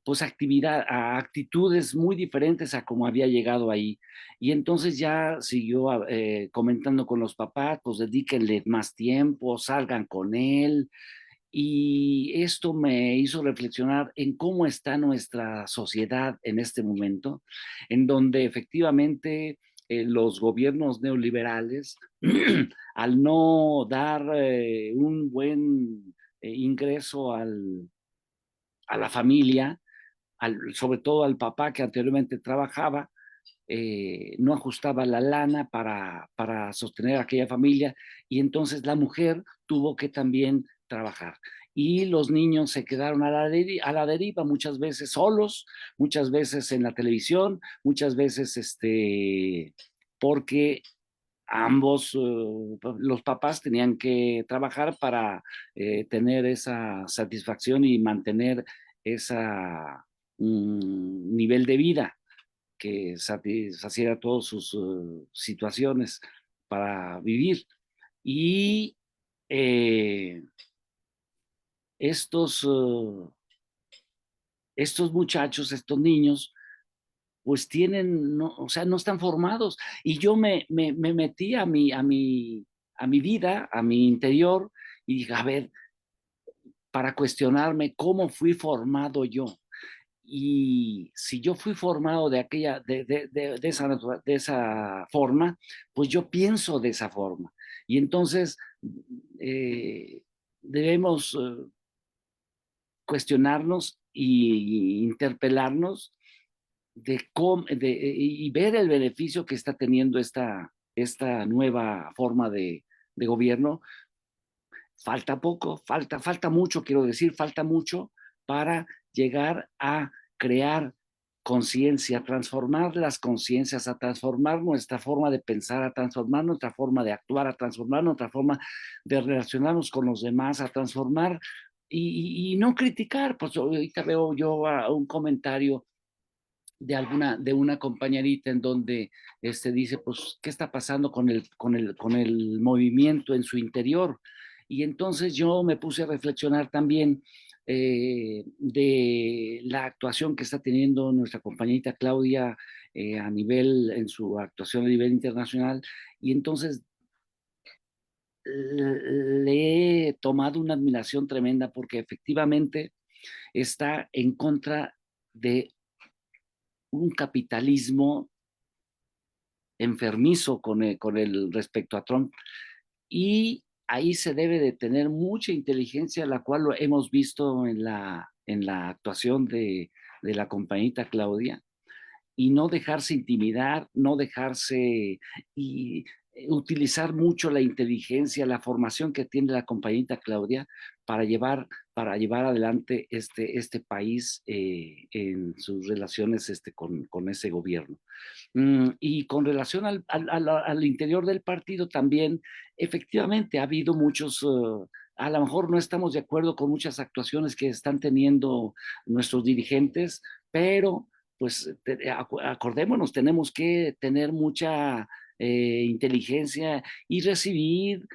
pues actitudes muy diferentes a como había llegado ahí. Y entonces ya siguió comentando con los papás, pues dedíquenle más tiempo, salgan con él. Y esto me hizo reflexionar en cómo está nuestra sociedad en este momento, en donde efectivamente los gobiernos neoliberales, al no dar un buen ingreso a la familia, sobre todo al papá que anteriormente trabajaba, no ajustaba la lana para sostener a aquella familia y entonces la mujer tuvo que también trabajar. Y los niños se quedaron a la deriva, muchas veces solos, muchas veces en la televisión, muchas veces porque ambos, los papás tenían que trabajar para tener esa satisfacción y mantener ese nivel de vida que satisfaciera todas sus situaciones para vivir. Y eh, estos, estos muchachos, estos niños, pues o sea, no están formados. Y yo me metí a mi vida, a mi interior, y dije, a ver, para cuestionarme cómo fui formado yo. Y si yo fui formado de esa forma, pues yo pienso de esa forma. Y entonces debemos cuestionarnos y interpelarnos y ver el beneficio que está teniendo esta nueva forma de gobierno. Falta poco, falta mucho, quiero decir, falta mucho para llegar a crear conciencia, a transformar las conciencias, a transformar nuestra forma de pensar, a transformar nuestra forma de actuar, a transformar nuestra forma de relacionarnos con los demás, a transformar y no criticar. Pues ahorita veo yo un comentario de una compañerita en donde dice, pues, ¿qué está pasando con el movimiento en su interior? Y entonces yo me puse a reflexionar también de la actuación que está teniendo nuestra compañerita Claudia en su actuación a nivel internacional, y entonces le he tomado una admiración tremenda porque efectivamente está en contra de un capitalismo enfermizo con el respecto a Trump, y ahí se debe de tener mucha inteligencia, la cual lo hemos visto en la actuación de la compañita Claudia, y no dejarse intimidar, no dejarse y utilizar mucho la inteligencia, la formación que tiene la compañita Claudia para llevar adelante este país en sus relaciones con ese gobierno. Y con relación al interior del partido también, efectivamente ha habido muchos, a lo mejor no estamos de acuerdo con muchas actuaciones que están teniendo nuestros dirigentes, pero pues acordémonos, tenemos que tener mucha inteligencia y recibir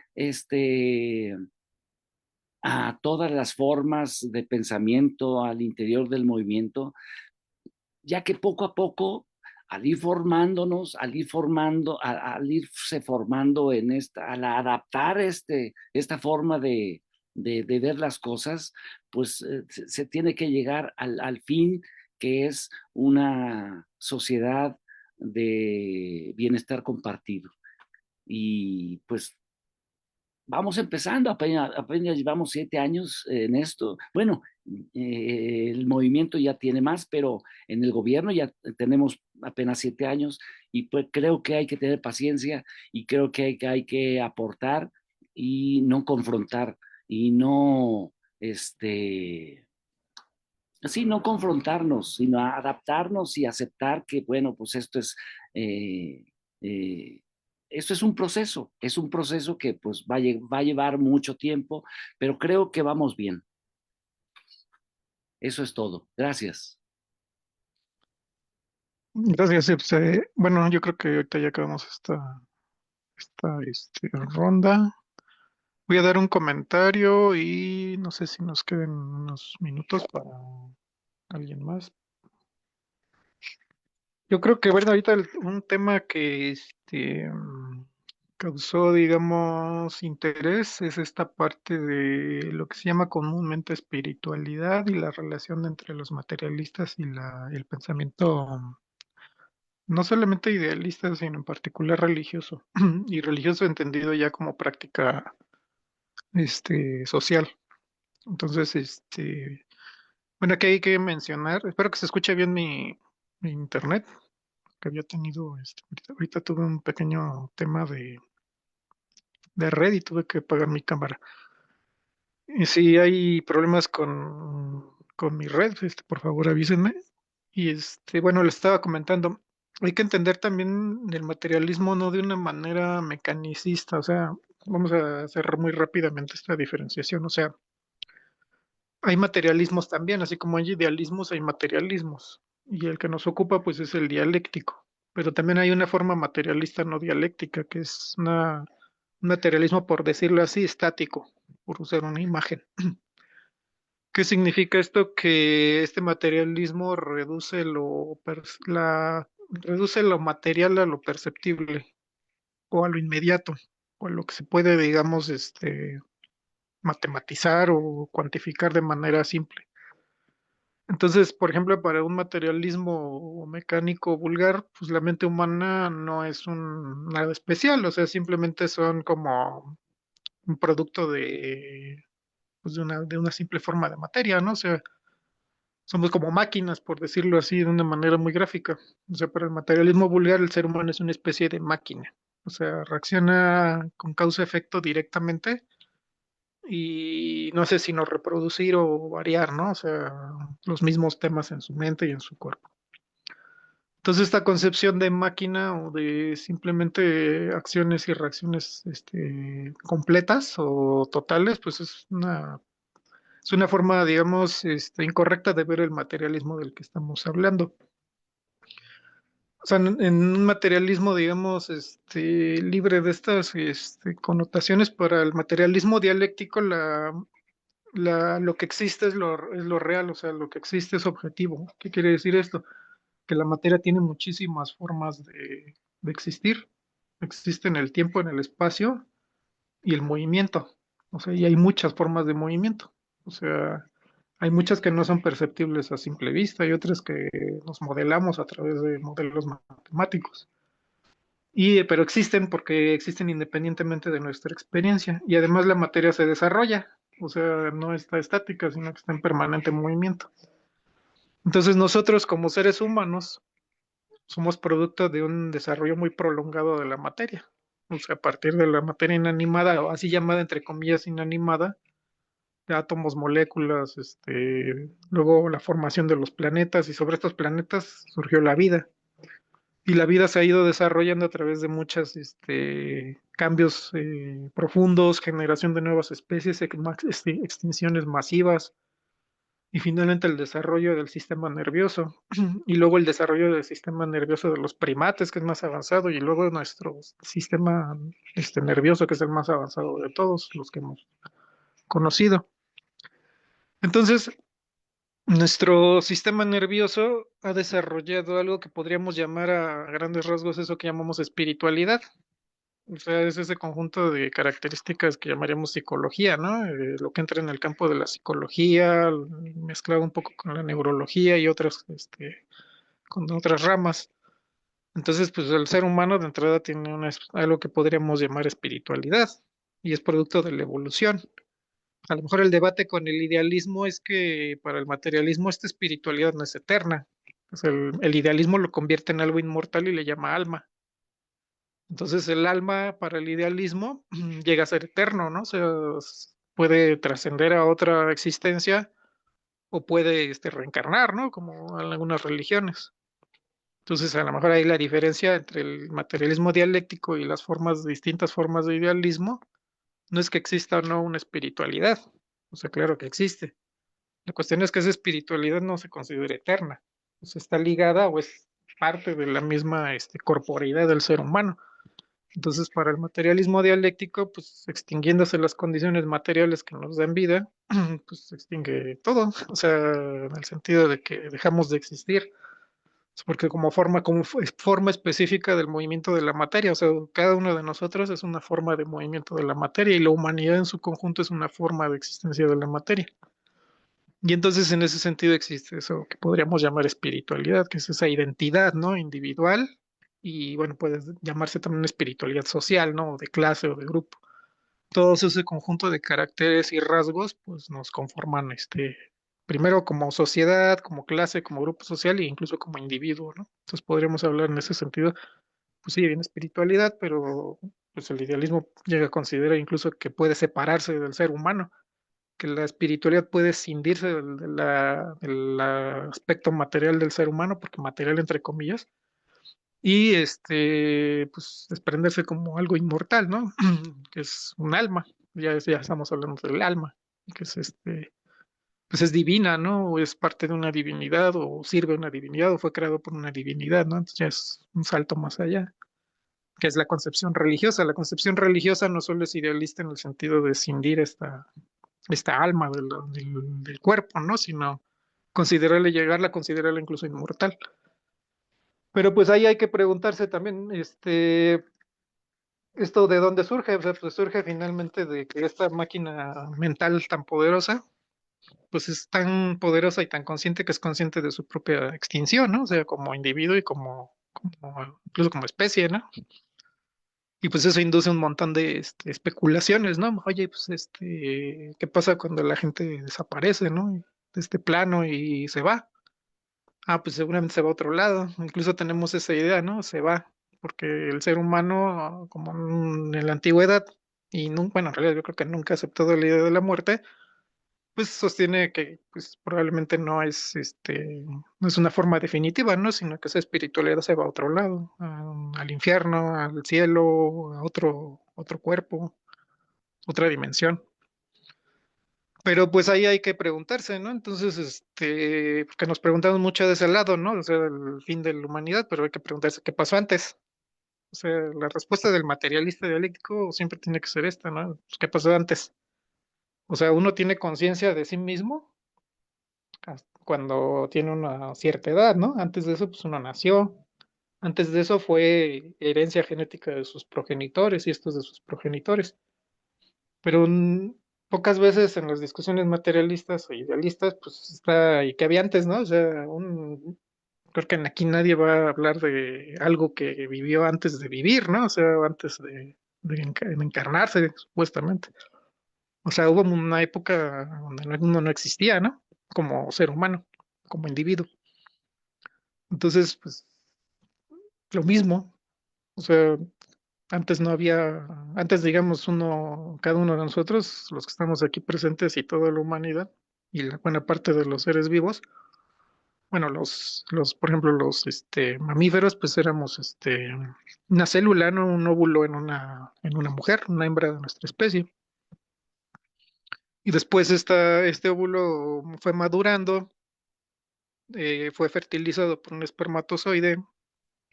a todas las formas de pensamiento al interior del movimiento, ya que poco a poco, al ir formándonos, al irse formando al adaptar esta forma de ver las cosas, pues se tiene que llegar al fin, que es una sociedad de bienestar compartido. Y pues vamos empezando, apenas llevamos 7 años en esto. Bueno, el movimiento ya tiene más, pero en el gobierno ya tenemos apenas 7 años, y pues creo que hay que tener paciencia, y creo que hay que aportar y no confrontar, y no, así, no confrontarnos, sino adaptarnos y aceptar que, bueno, pues eh, eh, esto es un proceso que pues va a llevar mucho tiempo, pero creo que vamos bien. Eso es todo. Gracias. Gracias, Ips. Bueno, yo creo que ahorita ya acabamos esta ronda. Voy a dar un comentario y no sé si nos queden unos minutos para alguien más. Yo creo que, bueno, ahorita un tema que causó, digamos, interés es esta parte de lo que se llama comúnmente espiritualidad y la relación entre los materialistas y el pensamiento no solamente idealista, sino en particular religioso, y religioso entendido ya como práctica social. Entonces, bueno, aquí hay que mencionar, espero que se escuche bien mi internet, que había tenido, ahorita tuve un pequeño tema de red y tuve que apagar mi cámara. Y si hay problemas con mi red, por favor avísenme. Y bueno, le estaba comentando, hay que entender también el materialismo no de una manera mecanicista, o sea, vamos a hacer muy rápidamente esta diferenciación, o sea, hay materialismos también, así como hay idealismos, hay materialismos, y el que nos ocupa pues es el dialéctico, pero también hay una forma materialista no dialéctica, que es un materialismo, por decirlo así, estático, por usar una imagen. ¿Qué significa esto? Que este materialismo reduce lo material a lo perceptible o a lo inmediato, o a lo que se puede, digamos, matematizar o cuantificar de manera simple. Entonces, por ejemplo, para un materialismo mecánico vulgar, pues la mente humana no es nada especial, o sea, simplemente son como un producto pues de una simple forma de materia, ¿no? O sea, somos como máquinas, por decirlo así, de una manera muy gráfica. O sea, para el materialismo vulgar, el ser humano es una especie de máquina. O sea, reacciona con causa-efecto directamente y no sé si no reproducir o variar, ¿no? O sea, los mismos temas en su mente y en su cuerpo. Entonces, esta concepción de máquina o de simplemente acciones y reacciones completas o totales, pues es una forma, digamos, incorrecta de ver el materialismo del que estamos hablando. O sea, en un materialismo, digamos, libre de estas connotaciones, para el materialismo dialéctico, lo que existe es lo real, o sea, lo que existe es objetivo. ¿Qué quiere decir esto? Que la materia tiene muchísimas formas de existir. Existe en el tiempo, en el espacio y el movimiento. O sea, y hay muchas formas de movimiento. O sea, hay muchas que no son perceptibles a simple vista y otras que nos modelamos a través de modelos matemáticos. pero existen porque existen independientemente de nuestra experiencia. Y además la materia se desarrolla, o sea, no está estática, sino que está en permanente movimiento. Entonces nosotros como seres humanos somos producto de un desarrollo muy prolongado de la materia. O sea, a partir de la materia inanimada, o así llamada entre comillas inanimada, de átomos, moléculas, luego la formación de los planetas, y sobre estos planetas surgió la vida. Y la vida se ha ido desarrollando a través de muchos cambios profundos, generación de nuevas especies, extinciones masivas, y finalmente el desarrollo del sistema nervioso, y luego el desarrollo del sistema nervioso de los primates, que es más avanzado, y luego nuestro sistema nervioso, que es el más avanzado de todos los que hemos conocido. Entonces, nuestro sistema nervioso ha desarrollado algo que podríamos llamar a grandes rasgos eso que llamamos espiritualidad. O sea, es ese conjunto de características que llamaríamos psicología, ¿no? Lo que entra en el campo de la psicología, mezclado un poco con la neurología y otras, con otras ramas. Entonces, pues el ser humano de entrada tiene algo que podríamos llamar espiritualidad y es producto de la evolución. A lo mejor el debate con el idealismo es que para el materialismo esta espiritualidad no es eterna. Pues el idealismo lo convierte en algo inmortal y le llama alma. Entonces el alma para el idealismo llega a ser eterno, ¿no? O sea, puede trascender a otra existencia o puede reencarnar, ¿no? Como en algunas religiones. Entonces a lo mejor ahí la diferencia entre el materialismo dialéctico y las distintas formas de idealismo no es que exista o no una espiritualidad. O sea, claro que existe. La cuestión es que esa espiritualidad no se considera eterna. O sea, está ligada o es parte de la misma corporeidad del ser humano. Entonces, para el materialismo dialéctico, pues extinguiéndose las condiciones materiales que nos dan vida, pues se extingue todo. O sea, en el sentido de que dejamos de existir. Porque forma específica del movimiento de la materia, o sea, cada uno de nosotros es una forma de movimiento de la materia y la humanidad en su conjunto es una forma de existencia de la materia. Y entonces en ese sentido existe eso que podríamos llamar espiritualidad, que es esa identidad, ¿no? Individual y bueno, puede llamarse también espiritualidad social, ¿no? O de clase o de grupo. Todos ese conjunto de caracteres y rasgos pues nos conforman primero como sociedad, como clase, como grupo social e incluso como individuo, ¿no? Entonces podríamos hablar en ese sentido, pues sí, bien espiritualidad, pero pues el idealismo llega a considerar incluso que puede separarse del ser humano, que la espiritualidad puede escindirse del aspecto material del ser humano, porque material entre comillas, y pues desprenderse como algo inmortal, ¿no? Que es un alma, ya estamos hablando del alma, que es pues es divina, ¿no? O es parte de una divinidad, o sirve a una divinidad, o fue creado por una divinidad, ¿no? Entonces ya es un salto más allá, que es la concepción religiosa. La concepción religiosa no solo es idealista en el sentido de escindir esta alma del cuerpo, ¿no? Sino llegarla a considerarla incluso inmortal. Pero pues ahí hay que preguntarse también, ¿esto de dónde surge? O sea, pues surge finalmente de que esta máquina mental tan poderosa, pues es tan poderosa y tan consciente que es consciente de su propia extinción, ¿no? O sea, como individuo y incluso como especie, ¿no? Y pues eso induce un montón de especulaciones, ¿no? Oye, pues ¿qué pasa cuando la gente desaparece, ¿no? De este plano y se va. Ah, pues seguramente se va a otro lado. Incluso tenemos esa idea, ¿no? Se va, porque el ser humano, como en la antigüedad, y bueno, en realidad yo creo que nunca ha aceptado la idea de la muerte, pues sostiene que pues probablemente no es una forma definitiva, ¿no? Sino que esa espiritualidad se va a otro lado, al infierno, al cielo, a otro cuerpo, otra dimensión. Pero pues ahí hay que preguntarse, ¿no? Entonces, porque nos preguntamos mucho de ese lado, ¿no? O sea, el fin de la humanidad, pero hay que preguntarse qué pasó antes. O sea, la respuesta del materialista dialéctico siempre tiene que ser esta, ¿no? Pues, ¿qué pasó antes? O sea, uno tiene conciencia de sí mismo cuando tiene una cierta edad, ¿no? Antes de eso, pues uno nació. Antes de eso fue herencia genética de sus progenitores y estos de sus progenitores. Pero pocas veces en las discusiones materialistas o idealistas, pues está, y que había antes, ¿no? O sea, creo que aquí nadie va a hablar de algo que vivió antes de vivir, ¿no? O sea, antes de encarnarse, supuestamente. O sea, hubo una época donde uno no existía, ¿no? Como ser humano, como individuo. Entonces, pues, lo mismo. O sea, antes no había, antes digamos cada uno de nosotros, los que estamos aquí presentes y toda la humanidad, y la buena parte de los seres vivos, bueno, por ejemplo, los mamíferos, pues éramos una célula, ¿no? Un óvulo en una mujer, una hembra de nuestra especie. Y después este óvulo fue madurando, fue fertilizado por un espermatozoide.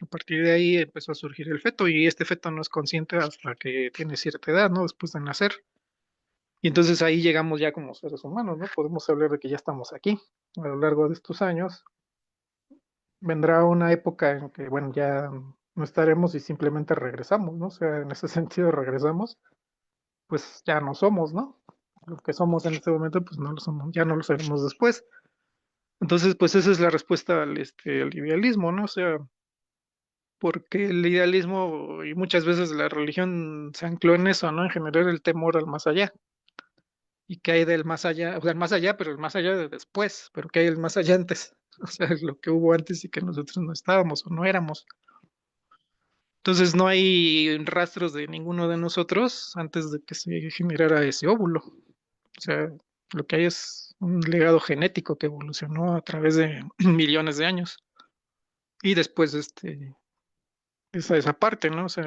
A partir de ahí empezó a surgir el feto, y este feto no es consciente hasta que tiene cierta edad, ¿no? Después de nacer. Y entonces ahí llegamos ya como seres humanos, ¿no? Podemos hablar de que ya estamos aquí. A lo largo de estos años vendrá una época en que, bueno, ya no estaremos y simplemente regresamos, ¿no? O sea, en ese sentido regresamos, pues ya no somos, ¿no? Lo que somos en este momento, pues no lo somos, ya no lo seremos después. Entonces, pues esa es la respuesta al idealismo, ¿no? O sea, porque el idealismo y muchas veces la religión se ancló en eso, ¿no? En generar el temor al más allá. ¿Y qué hay del más allá? O sea, el más allá, pero el más allá de después, pero ¿qué hay el más allá antes? O sea, lo que hubo antes y que nosotros no estábamos o no éramos. Entonces no hay rastros de ninguno de nosotros antes de que se generara ese óvulo. O sea, lo que hay es un legado genético que evolucionó a través de millones de años. Y después esa parte, ¿no? O sea,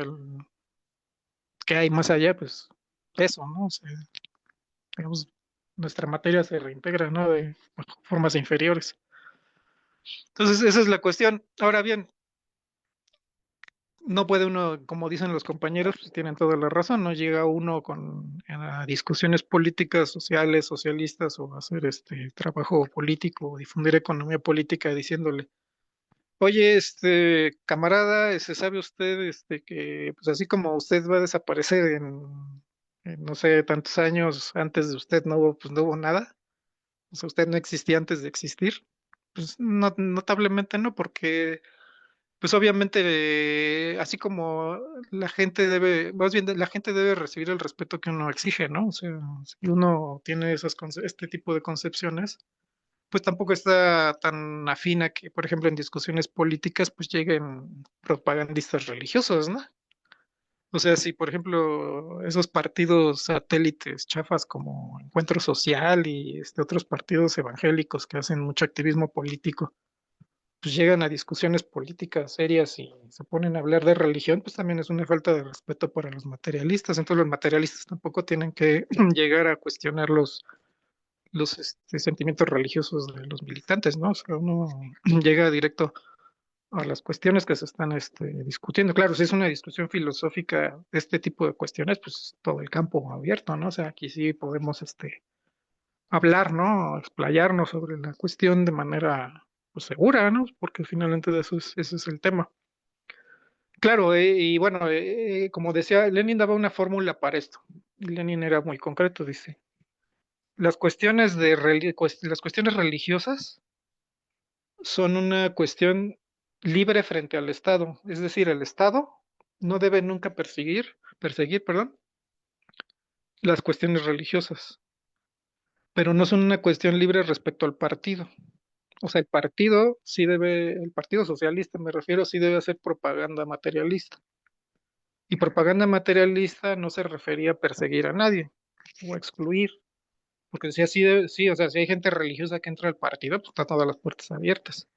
¿qué hay más allá? Pues eso, ¿no? O sea, digamos, nuestra materia se reintegra, ¿no? De formas inferiores. Entonces, esa es la cuestión. Ahora bien, no puede uno, como dicen los compañeros, pues tienen toda la razón, no llega uno a discusiones políticas, sociales, socialistas, o hacer trabajo político, o difundir economía política diciéndole, oye, camarada, ¿sabe usted que pues así como usted va a desaparecer en, no sé, tantos años antes de usted pues no hubo nada? O sea, usted no existía antes de existir. Pues notablemente no, porque pues obviamente, así como la gente más bien la gente debe recibir el respeto que uno exige, ¿no? O sea, si uno tiene este tipo de concepciones, pues tampoco está tan afina que, por ejemplo, en discusiones políticas, pues lleguen propagandistas religiosos, ¿no? O sea, si por ejemplo esos partidos satélites chafas como Encuentro Social y otros partidos evangélicos que hacen mucho activismo político, pues llegan a discusiones políticas serias y se ponen a hablar de religión, pues también es una falta de respeto para los materialistas. Entonces los materialistas tampoco tienen que llegar a cuestionar los sentimientos religiosos de los militantes, ¿no? O sea, uno llega directo a las cuestiones que se están discutiendo. Claro, si es una discusión filosófica de este tipo de cuestiones, pues todo el campo abierto, ¿no? O sea, aquí sí podemos hablar, ¿no? Explayarnos sobre la cuestión de manera pues, segura, ¿no? Porque finalmente de ese es el tema. Claro, y bueno, como decía, Lenin daba una fórmula para esto. Lenin era muy concreto, dice. Las cuestiones religiosas son una cuestión libre frente al Estado. Es decir, el Estado no debe nunca perseguir, perdón, las cuestiones religiosas, pero no son una cuestión libre respecto al partido. O sea, el Partido Socialista, me refiero, sí debe hacer propaganda materialista. Y propaganda materialista no se refería a perseguir a nadie o a excluir, porque decía, sí, o sea, si hay gente religiosa que entra al partido, pues están todas las puertas abiertas.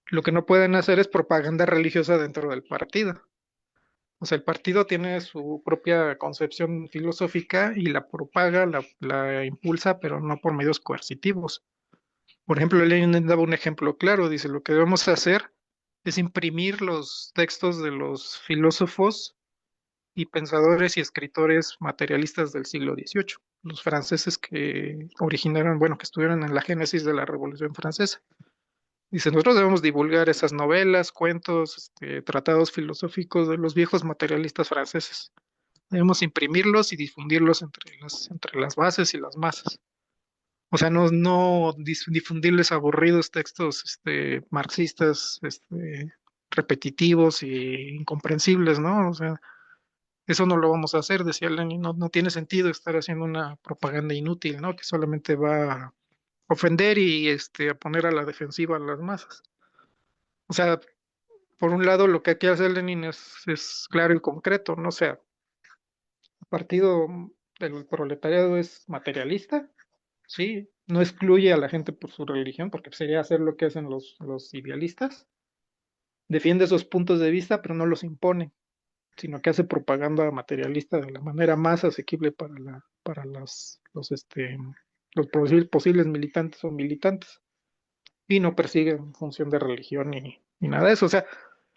Lo que no pueden hacer es propaganda religiosa dentro del partido. O sea, el partido tiene su propia concepción filosófica y la propaga, la impulsa, pero no por medios coercitivos. Por ejemplo, Lenin daba un ejemplo claro, dice, lo que debemos hacer es imprimir los textos de los filósofos y pensadores y escritores materialistas del siglo XVIII, los franceses que originaron, bueno, que estuvieron en la génesis de la Revolución Francesa. Dice, nosotros debemos divulgar esas novelas, cuentos, tratados filosóficos de los viejos materialistas franceses. Debemos imprimirlos y difundirlos entre las bases y las masas. O sea, no difundirles aburridos textos marxistas, repetitivos y incomprensibles, ¿no? O sea, eso no lo vamos a hacer, decía Lenin, no tiene sentido estar haciendo una propaganda inútil, ¿no? Que solamente va a ofender y a poner a la defensiva a las masas. O sea, por un lado, lo que aquí hace Lenin es claro y concreto, ¿no? O sea, el partido del proletariado es materialista, sí, no excluye a la gente por su religión, porque sería hacer lo que hacen los idealistas, defiende esos puntos de vista, pero no los impone, sino que hace propaganda materialista de la manera más asequible para los posibles militantes o militantes, y no persigue en función de religión ni nada de eso. O sea,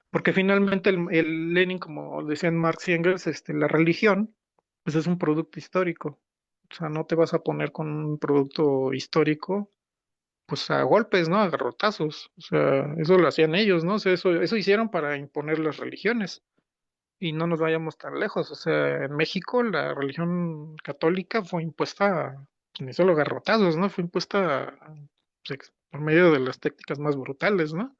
porque finalmente el Lenin, como decían Marx y Engels, la religión, pues es un producto histórico. O sea, no te vas a poner con un producto histórico, pues a golpes, ¿no? A garrotazos. O sea, eso lo hacían ellos, ¿no? O sea, eso hicieron para imponer las religiones. Y no nos vayamos tan lejos. O sea, en México la religión católica fue impuesta, ni solo garrotazos, ¿no? Fue impuesta pues, por medio de las técnicas más brutales, ¿no?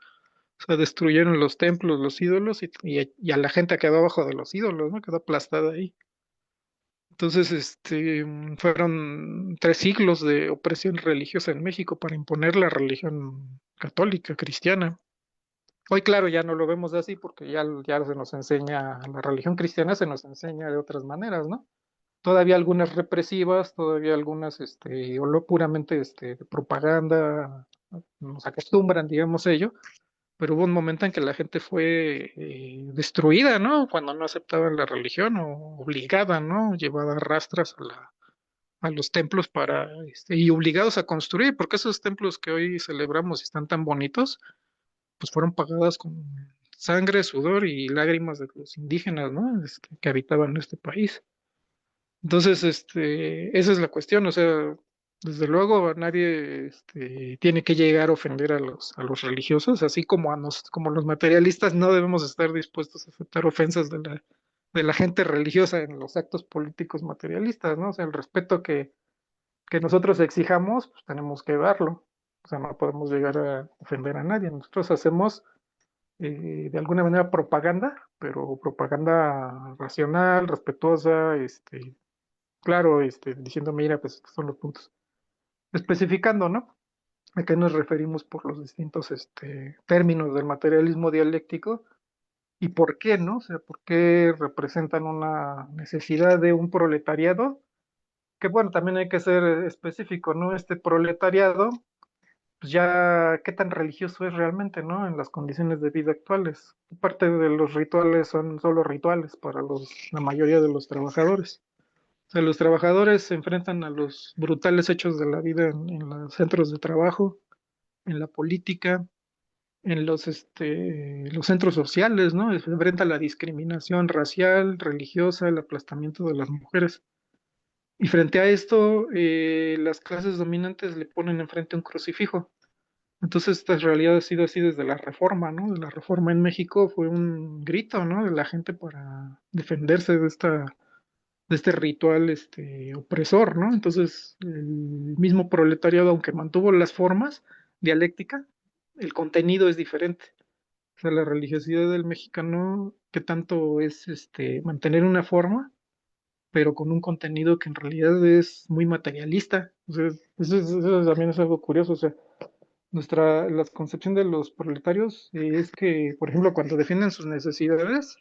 O sea, destruyeron los templos, los ídolos y a la gente quedó abajo de los ídolos, ¿no? Quedó aplastada ahí. Entonces, fueron 3 siglos de opresión religiosa en México para imponer la religión católica, cristiana. Hoy, claro, ya no lo vemos así porque ya se nos enseña, la religión cristiana se nos enseña de otras maneras, ¿no? Todavía algunas represivas, todavía algunas, o lo puramente, de propaganda, nos acostumbran, digamos ello, pero hubo un momento en que la gente fue destruida, ¿no? Cuando no aceptaban la religión o obligada, ¿no? Llevada a rastras a los templos y obligados a construir, porque esos templos que hoy celebramos y están tan bonitos, pues fueron pagadas con sangre, sudor y lágrimas de los indígenas, ¿no? Que habitaban este país. Entonces, esa es la cuestión, o sea, desde luego nadie tiene que llegar a ofender a los religiosos, así como como los materialistas no debemos estar dispuestos a aceptar ofensas de la gente religiosa en los actos políticos materialistas, ¿no? O sea, el respeto que nosotros exijamos, pues tenemos que darlo. O sea, no podemos llegar a ofender a nadie. Nosotros hacemos de alguna manera propaganda, pero propaganda racional, respetuosa, claro, diciendo, mira, pues estos son los puntos. Especificando, ¿no? ¿A qué nos referimos por los distintos términos del materialismo dialéctico y por qué, ¿no? O sea, por qué representan una necesidad de un proletariado, que bueno, también hay que ser específico, ¿no? Este proletariado, pues ya qué tan religioso es realmente, ¿no? En las condiciones de vida actuales. Parte de los rituales son solo rituales para la mayoría de los trabajadores. O sea, los trabajadores se enfrentan a los brutales hechos de la vida en los centros de trabajo, en la política, en los centros sociales, ¿no? Se enfrenta a la discriminación racial, religiosa, el aplastamiento de las mujeres. Y frente a esto, las clases dominantes le ponen enfrente un crucifijo. Entonces, esta realidad ha sido así desde la reforma, ¿no? De la reforma en México fue un grito, ¿no? De la gente para defenderse de este ritual opresor, ¿no? Entonces, el mismo proletariado, aunque mantuvo las formas dialéctica, el contenido es diferente. O sea, la religiosidad del mexicano, que tanto es mantener una forma, pero con un contenido que en realidad es muy materialista. O sea, eso también es algo curioso. O sea, la concepción de los proletarios es que, por ejemplo, cuando defienden sus necesidades,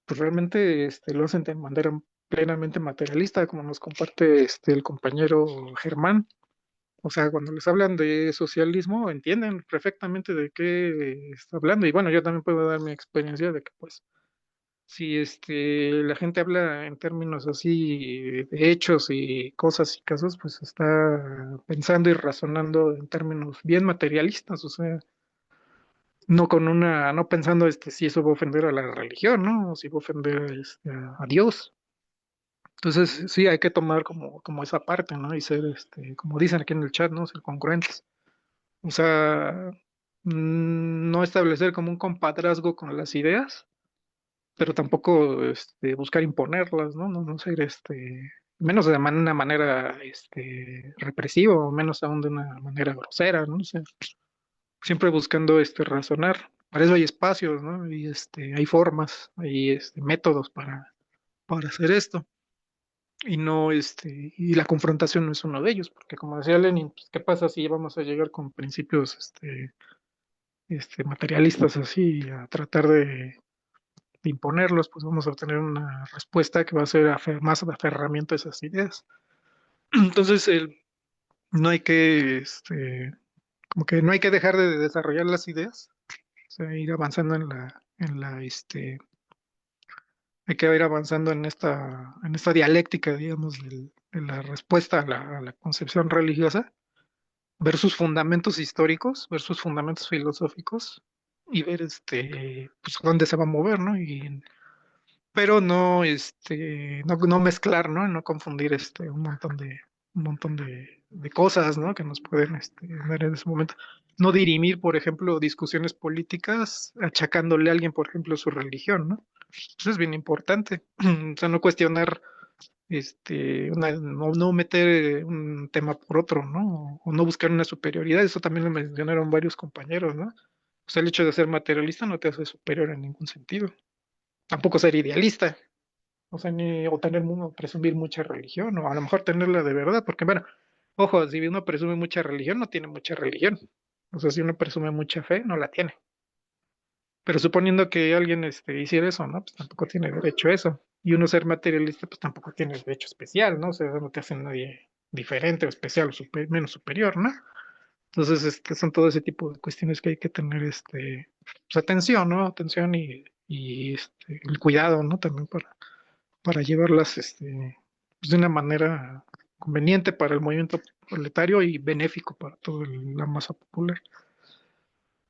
pues realmente lo hacen de manera plenamente materialista, como nos comparte el compañero Germán. O sea, cuando les hablan de socialismo, entienden perfectamente de qué está hablando. Y bueno, yo también puedo dar mi experiencia de que, pues, si la gente habla en términos así de hechos y cosas y casos, pues está pensando y razonando en términos bien materialistas, o sea, no pensando si eso va a ofender a la religión, ¿no? O si va a ofender a Dios. Entonces, sí, hay que tomar como esa parte, ¿no? Y ser, como dicen aquí en el chat, ¿no? Ser congruentes. O sea, no establecer como un compadrazgo con las ideas, pero tampoco buscar imponerlas, ¿no? No ser menos de una manera represiva, o menos aún de una manera grosera, ¿no? O sea, siempre buscando razonar. Para eso hay espacios, ¿no? Y hay formas, hay métodos para hacer esto. Y no, y la confrontación no es uno de ellos, porque como decía Lenin, pues, ¿qué pasa si vamos a llegar con principios materialistas así a tratar de imponerlos? Pues vamos a obtener una respuesta que va a ser más de aferramiento a esas ideas. Entonces, no hay que, como que no hay que dejar de desarrollar las ideas, o sea, ir avanzando hay que ir avanzando en esta dialéctica, digamos, de la respuesta a la concepción religiosa, ver sus fundamentos históricos, ver sus fundamentos filosóficos y ver pues dónde se va a mover, ¿no? Pero no, no mezclar, ¿no? No confundir un montón de cosas, ¿no? Que nos pueden dar en ese momento. No dirimir, por ejemplo, discusiones políticas achacándole a alguien, por ejemplo, su religión, ¿no? Eso es bien importante. O sea, no cuestionar, no meter un tema por otro, ¿no? O no buscar una superioridad. Eso también lo mencionaron varios compañeros, ¿no? O sea, el hecho de ser materialista no te hace superior en ningún sentido. Tampoco ser idealista, o sea, o tener, presumir mucha religión, o a lo mejor tenerla de verdad, porque bueno, ojo, si uno presume mucha religión, no tiene mucha religión. O sea, si uno presume mucha fe, no la tiene. Pero suponiendo que alguien hiciera eso, ¿no? Pues tampoco tiene derecho a eso. Y uno ser materialista, pues tampoco tiene derecho especial, ¿no? O sea, no te hace nadie diferente o especial o menos superior, ¿no? Entonces, son todo ese tipo de cuestiones que hay que tener, pues atención, ¿no? Atención y el cuidado, ¿no? También para llevarlas, pues de una manera conveniente para el movimiento proletario y benéfico para toda la masa popular.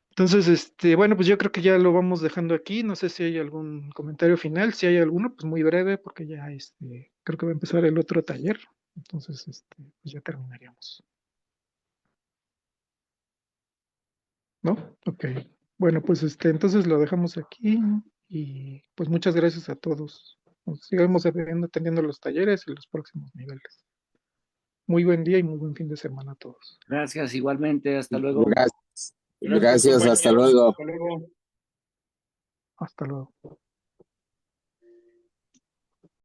Entonces, bueno, pues yo creo que ya lo vamos dejando aquí. No sé si hay algún comentario final. Si hay alguno, pues muy breve, porque ya creo que va a empezar el otro taller. Entonces, pues ya terminaríamos. ¿No? Ok. Bueno, pues entonces lo dejamos aquí y pues muchas gracias a todos. Nos sigamos atendiendo los talleres y los próximos niveles. Muy buen día y muy buen fin de semana a todos. Gracias, igualmente. Hasta luego. Gracias. Gracias, Gracias, hasta compañeros. luego. Hasta luego. Hasta luego.